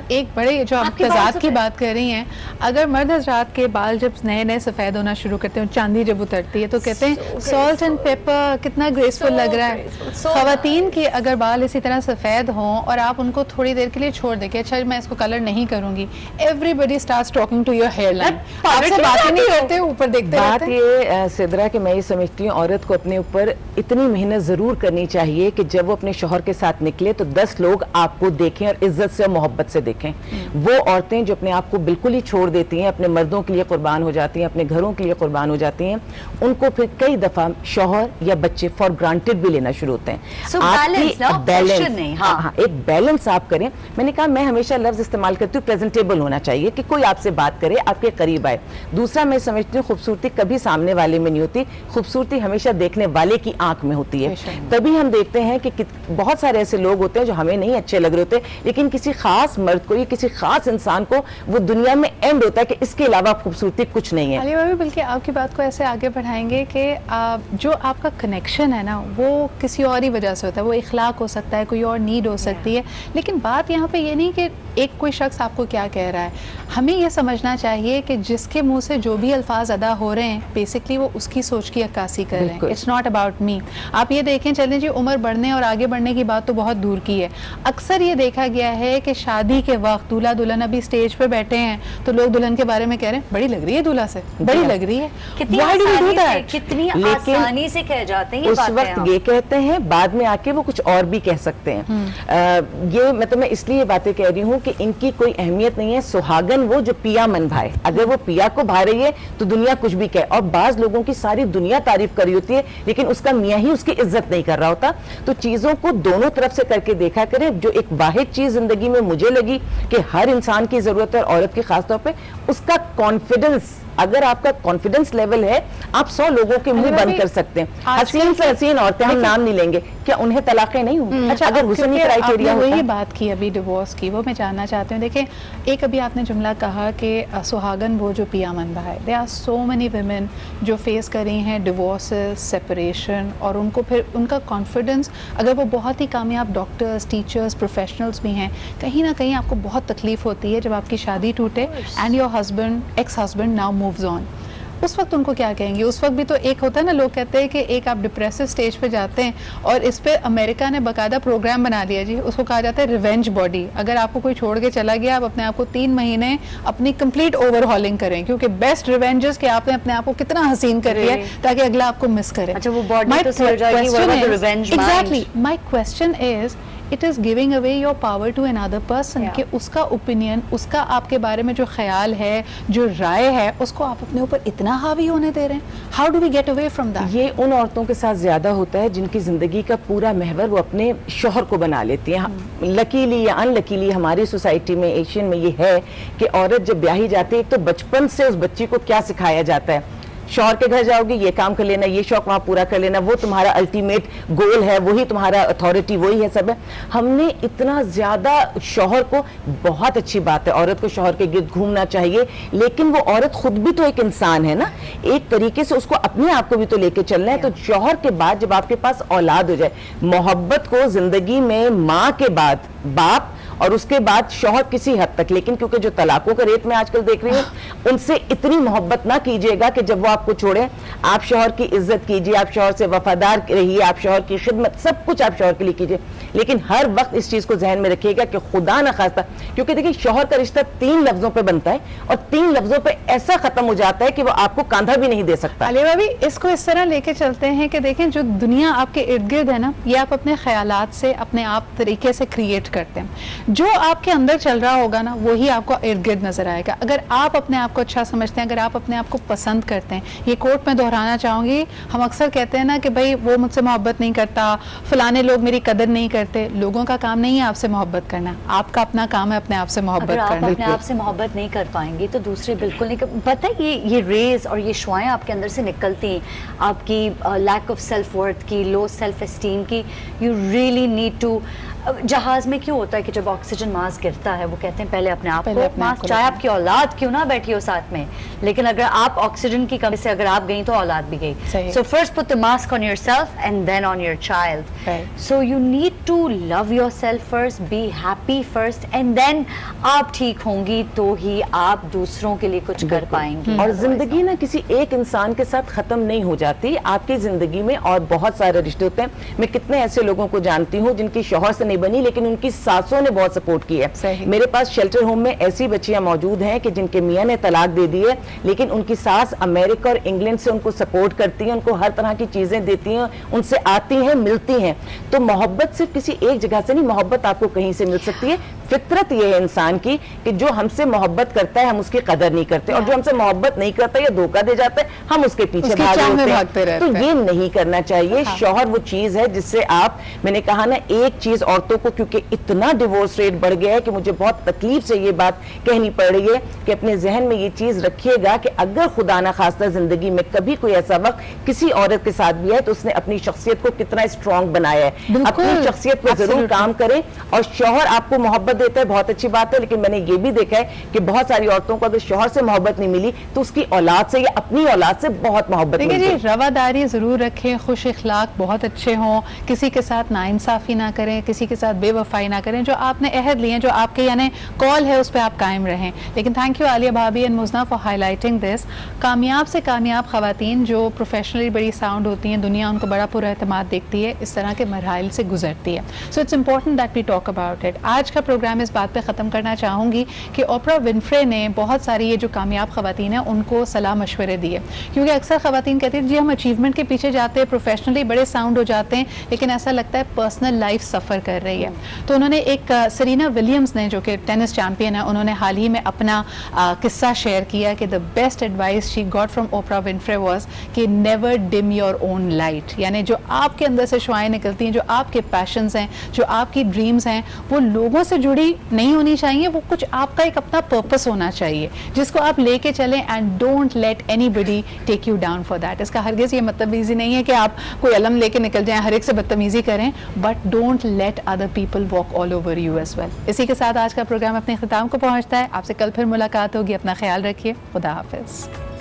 Speaker 1: ایک بڑے جو آپ تضاد کی بات کر رہی ہیں, اگر مرد حضرات کے بال جب نئے نئے سفید ہونا شروع کرتے ہیں, چاندی جب اترتی ہے تو کہتے ہیں سالٹ اینڈ پیپر کتنا گریسفل لگ رہا ہے. خواتین کے اگر بال اسی طرح سفید ہوں اور آپ ان کو تھوڑی دیر کے لیے چھوڑ دیں کہ اچھا میں اس کو کلر نہیں کروں گی, everybody starts talking to your hairline, آپ سے باتیں نہیں کرتے, اوپر دیکھتے رہتے ہیں.
Speaker 6: بات یہ سدرا کہ میں یہ سمجھتی ہوں عورت کو اپنے اوپر اتنی محنت ضرور کرنی چاہیے کہ جب وہ اپنے شوہر کے ساتھ نکلے تو 10 لوگ آپ کو دیکھیں اور عزت سے اور محبت سے دیکھیں. وہ عورتیں جو اپنے آپ کو بالکل ہی چھوڑ دیتی ہیں, اپنے مردوں کے لیے قربان ہو جاتی ہیں, اپنے گھروں کے لیے قربان ہو جاتی ہیں, ان کو پھر کئی دفعہ شوہر یا بچے فار گرانٹیڈ بھی لینا شروع ہوتے ہیں. ایک بیلنس آپ کریں. میں نے کہا میں ہمیشہ لفظ استعمال کرتی ہوں پریزنٹیبل ہونا چاہیے, کہ کوئی آپ سے بات کرے, آپ کے قریب آئے. دوسرا میں سمجھتی ہوں خوبصورتی کبھی سامنے والے میں نہیں ہوتی, خوبصورتی ہمیشہ دیکھنے والے کی آنکھ میں ہوتی ہے. تبھی ہم دیکھتے ہیں کہ بہت سارے ایسے لوگ ہوتے ہیں جو ہمیں نہیں اچھے لگ رہے ہوتے, لیکن کسی خاص مرد کو یا کسی خاص انسان کو وہ دنیا میں اینڈ ہوتا ہے کہ اس کے علاوہ خوبصورتی کچھ نہیں ہے.
Speaker 1: علی بھابی بلکہ آپ کی بات کو ایسے آگے بڑھائیں گے کہ جو آپ کا کنیکشن ہے نا وہ کسی اور ہی وجہ سے ہوتا ہے, وہ اخلاق ہو سکتا ہے, کوئی اور نیڈ ہو سکتی ہے, لیکن بات یہاں پہ یہ نہیں کہ ایک کوئی شخص آپ کو کیا کہہ رہا ہے. ہمیں یہ سمجھنا چاہیے کہ جس کے منہ سے جو بھی الفاظ ادا ہو رہے ہیں بیسکلی وہ اس کی سوچ کی عکاسی کر رہے ہیں. It's not about me. آپ یہ دیکھیں, چلیں جی عمر بڑھنے اور آگے بڑھنے کی بات تو بہت دور کی ہے, اکثر یہ دیکھا گیا ہے کہ شادی کے وقت دولہا دلہن ابھی اسٹیج پہ بیٹھے ہیں تو لوگ دلہن کے بارے میں کہہ رہے ہیں بڑی لگ رہی ہے دولہا سے, بڑی لگ رہی ہے.
Speaker 5: کتنی آسانی سے کہہ جاتے ہیں,
Speaker 6: اس وقت یہ کہتے ہیں, بعد میں آ کے وہ کچھ اور بھی کہہ سکتے ہیں. یہ مطلب میں اس لیے باتیں کہہ رہی ہوں کہ ان کی کوئی اہمیت نہیں ہے. سہاگن وہ جو پیا من بھائے, اگر وہ پیا کو بھا رہی ہے تو دنیا کچھ بھی کہے. اور بعض لوگوں کی ساری دنیا تعریف کر رہی ہوتی ہے لیکن اس کا میاں ہی اس کی عزت نہیں کر رہا ہوتا. تو چیزوں کو دونوں طرف سے کر کے دیکھا کریں. جو ایک واحد چیز زندگی میں مجھے لگی کہ ہر انسان کی ضرورت ہے, اور عورت کی خاص طور پہ اس کا کانفیڈنس. اگر آپ کا کانفیڈنس لیول ہے آپ 100 لوگوں کے منہ بند کر سکتے ہیں. حسین سے حسین عورتیں, ہم نام نہیں لیں گے, کیا انہیں طلاقیں نہیں ہوں؟ اگر حسنی کرائیٹیریا ہوتا.
Speaker 1: وہی بات کی ابھی ڈیورس کی, وہ میں جاننا چاہتی ہوں. دیکھیں ایک ابھی آپ نے جملہ کہا کہ سہاگن وہ جو پیا من بھائے. There are so many women جو فیس کر رہی ہیں ڈیورسز, سیپریشن, اور ان کو پھر ان کا کانفیڈنس, اگر وہ بہت ہی کامیاب ڈاکٹرز, ٹیچرز, پروفیشنلز بھی ہیں, کہیں نہ کہیں آپ کو بہت تکلیف ہوتی ہے جب آپ کی شادی ٹوٹے and your husband, ex husband now moves on. اس وقت ان کو کیا کہیں گے؟ اس وقت بھی تو ایک ہوتا ہے نا, لوگ کہتے ہیں کہ ایک آپ ڈپریسو اسٹیج پہ جاتے ہیں, اور اس پہ امریکہ نے باقاعدہ پروگرام بنا لیا جی, اس کو کہا جاتا ہے ریونج باڈی. اگر آپ کو کوئی چھوڑ کے چلا گیا, آپ اپنے آپ کو 3 مہینے اپنی کمپلیٹ اوور ہالنگ کریں, کیونکہ بیسٹ ریونجز کہ آپ نے اپنے آپ کو کتنا حسین کر لیا ہے تاکہ اگلا آپ کو مس کرے.
Speaker 5: اچھا وہ باڈی تو سڑ جائے گی,
Speaker 1: exactly my question is it is giving away your power to another person, کہ اس کا اوپینین, اس کا آپ کے بارے میں جو خیال ہے, جو رائے ہے, اس کو آپ اپنے اوپر اتنا حاوی ہونے دے رہے ہیں. How do we get away from that?
Speaker 6: یہ ان عورتوں کے ساتھ زیادہ ہوتا ہے جن کی زندگی کا پورا محور وہ اپنے شوہر کو بنا لیتی ہیں. لکیلی یا ان لکیلی ہماری سوسائٹی میں, ایشین میں یہ ہے کہ عورت جب بیاہی جاتی ہے ایک تو بچپن سے اس بچی کو کیا سکھایا جاتا ہے, شوہر کے گھر جاؤ گی, یہ کام کر لینا, یہ شوق وہاں پورا کر لینا, وہ تمہارا الٹیمیٹ گول ہے, وہی تمہارا اتھارٹی, وہی ہے سب ہے. ہم نے اتنا زیادہ شوہر کو, بہت اچھی بات ہے عورت کو شوہر کے گرد گھومنا چاہیے, لیکن وہ عورت خود بھی تو ایک انسان ہے نا, ایک طریقے سے اس کو اپنے آپ کو بھی تو لے کے چلنا ہے. تو شوہر کے بعد جب آپ کے پاس اولاد ہو جائے, محبت کو زندگی میں ماں کے بعد باپ اور اس کے بعد شوہر کسی حد تک, لیکن کیونکہ جو طلاقوں کا ریٹ میں آج کل دیکھ رہی ہوں, ان سے اتنی محبت نہ کیجیے گا کہ جب وہ آپ کو چھوڑے. آپ شوہر کی عزت کیجیے, آپ شوہر سے وفادار رہیے, آپ شوہر کی خدمت, سب کچھ آپ شوہر کے لیے کیجیے, لیکن ہر وقت اس چیز کو ذہن میں رکھیے گا کہ خدا نہ خواستہ, کیونکہ دیکھیے شوہر کا رشتہ 3 لفظوں پہ بنتا ہے اور 3 لفظوں پہ ایسا ختم ہو جاتا ہے کہ وہ آپ کو کاندھا بھی نہیں دے سکتا.
Speaker 1: علی بھابی اس کو اس طرح لے کے چلتے ہیں کہ دیکھیں جو دنیا آپ کے ارد گرد ہے نا, یہ آپ اپنے خیالات سے, اپنے آپ طریقے سے کریٹ کرتے ہیں. جو آپ کے اندر چل رہا ہوگا نا وہی آپ کو ارد گرد نظر آئے گا. اگر آپ اپنے آپ کو اچھا سمجھتے ہیں, اگر آپ اپنے آپ کو پسند کرتے ہیں, یہ کوٹ میں دہرانا چاہوں گی, ہم اکثر کہتے ہیں نا کہ بھائی وہ مجھ سے محبت نہیں کرتا, فلانے لوگ میری قدر نہیں کرتے. لوگوں کا کام نہیں ہے آپ سے محبت کرنا, آپ کا اپنا کام ہے اپنے آپ سے محبت کرنا.
Speaker 5: اگر آپ اپنے آپ سے محبت نہیں کر پائیں گے تو دوسرے بالکل نہیں. پتہ ہے یہ ریز اور یہ شعائیں آپ کے اندر سے نکلتی ہیں, آپ کی لیک آف سیلف ورتھ کی, لو سیلف اسٹیم کی. You really need to. جہاز میں کیوں ہوتا ہے کہ جب آکسیجن ماسک گرتا ہے وہ کہتے ہیں پہلے اپنے آپ کو ماسک, چاہے آپ کی اولاد کیوں نہ بیٹھی ہو ساتھ میں, لیکن اگر آپ آکسیجن کی کمی سے اگر آپ گئیں تو اولاد بھی گئی. So first put the mask on yourself and then on your child. So you need to love yourself first, be happy first, and then آپ ٹھیک ہوں گی تو ہی آپ دوسروں کے لیے کچھ کر پائیں گی.
Speaker 6: اور زندگی نا کسی ایک انسان کے ساتھ ختم نہیں ہو جاتی, آپ کی زندگی میں اور بہت سارے رشتے ہوتے ہیں. میں کتنے ایسے لوگوں کو جانتی ہوں جن کی شوہر سے بنی لیکن ان کی ساسوں نے بہت سپورٹ کی ہے. میرے پاس شیلٹر ہوم میں ایسی بچیاں موجود ہیں کہ جن کے میاں نے طلاق دے دی ہے لیکن ان کی ساس امریکہ اور انگلینڈ سے ان کو سپورٹ کرتی ہیں, ان کو ہر طرح کی چیزیں دیتی ہیں, ان سے آتی ہیں, ملتی ہیں. تو محبت صرف کسی ایک جگہ سے نہیں, محبت آپ کو کہیں سے مل سکتی ہے. فطرت یہ ہے انسان کی کہ جو ہم سے محبت کرتا ہے ہم اس کی قدر نہیں کرتے, اور جو ہم سے محبت نہیں کرتا یا دھوکہ دے جاتا ہے ہم اس کے پیچھے بھاگتے ہیں. تو یہ نہیں کرنا چاہیے. شوہر وہ چیز ہے جس سے آپ, میں نے کہا نا ایک چیز عورتوں کو, کیونکہ اتنا ڈیورس ریٹ بڑھ گیا ہے کہ مجھے بہت تکلیف سے یہ بات کہنی پڑ رہی ہے کہ اپنے ذہن میں یہ چیز رکھیے گا کہ اگر خدا نہ خواستہ زندگی میں کبھی کوئی ایسا وقت کسی عورت کے ساتھ بھی ہے تو اس نے اپنی شخصیت کو کتنا اسٹرانگ بنایا ہے. اپنی شخصیت پر ضرور کام کریں. اور شوہر آپ کو محبت دیتا ہے بہت اچھی بات ہے, لیکن میں نے یہ بھی دیکھا ہے کہ بہت ساری عورتوں کو اگر شوہر سے محبت نہیں ملی تو اس کی اولاد سے یا اپنی اولاد سے بہت محبت ملتی ہے.
Speaker 1: رواداری ضرور رکھیں, خوش اخلاق بہت اچھے ہوں, کسی کے ساتھ ناانصافی نہ کریں, کسی کے ساتھ بے وفائی نہ کریں. جو آپ نے عہد لیے, جو آپ کے یعنی کال ہے اس پہ آپ قائم رہیں. لیکن thank you Aliya bhabhi and Muzna for highlighting this. کامیاب سے کامیاب خواتین جو پروفیشنلی بڑی ساؤنڈ ہوتی ہیں, دنیا ان کو بڑا پر اعتماد دیکھتی ہے, اس طرح کے مراحل سے گزرتی ہے. So it's important that we talk about it. آج کا پروگرام اس بات پہ ختم کرنا چاہوں گی کہ اوپرا ونفرے نے بہت ساری یہ جو کامیاب خواتین ہیں ان کو صلاح مشورے دیے, کیونکہ اکثر خواتین کہتی ہیں جی ہم اچیومنٹ کے پیچھے جاتے ہیں, پروفیشنلی بڑے ساؤنڈ ہو جاتے ہیں, لیکن ایسا لگتا ہے پرسنل لائف سفر کر رہی ہے. تو انہوں نے ایک سرینا ولیمز نے جو کہ ٹینس چیمپئن ہے, انہوں نے حال ہی میں اپنا قصہ شیئر کیا کہ the best advice she got from Oprah Winfrey was کہ never dim your own light. یعنی جو آپ کے اندر سے شعائیں نکلتی ہیں, جو آپ کے پیشنز ہیں, جو آپ کی ڈریمز ہیں, وہ لوگوں سے جڑی نہیں ہونی چاہیے, وہ کچھ آپ کا ایک اپنا پرپس ہونا چاہیے جس کو آپ لے کے چلیں. And don't let anybody take you down for that. اس کا ہرگز یہ بدتمیزی نہیں ہے کہ آپ کوئی علم لے کے نکل جائیں, ہر ایک سے بدتمیزی کریں, but don't let other people walk all over you as well. اسی کے ساتھ آج کا پروگرام اپنے اختتام کو پہنچتا ہے. آپ سے کل پھر ملاقات ہوگی. اپنا خیال رکھیے. خدا حافظ.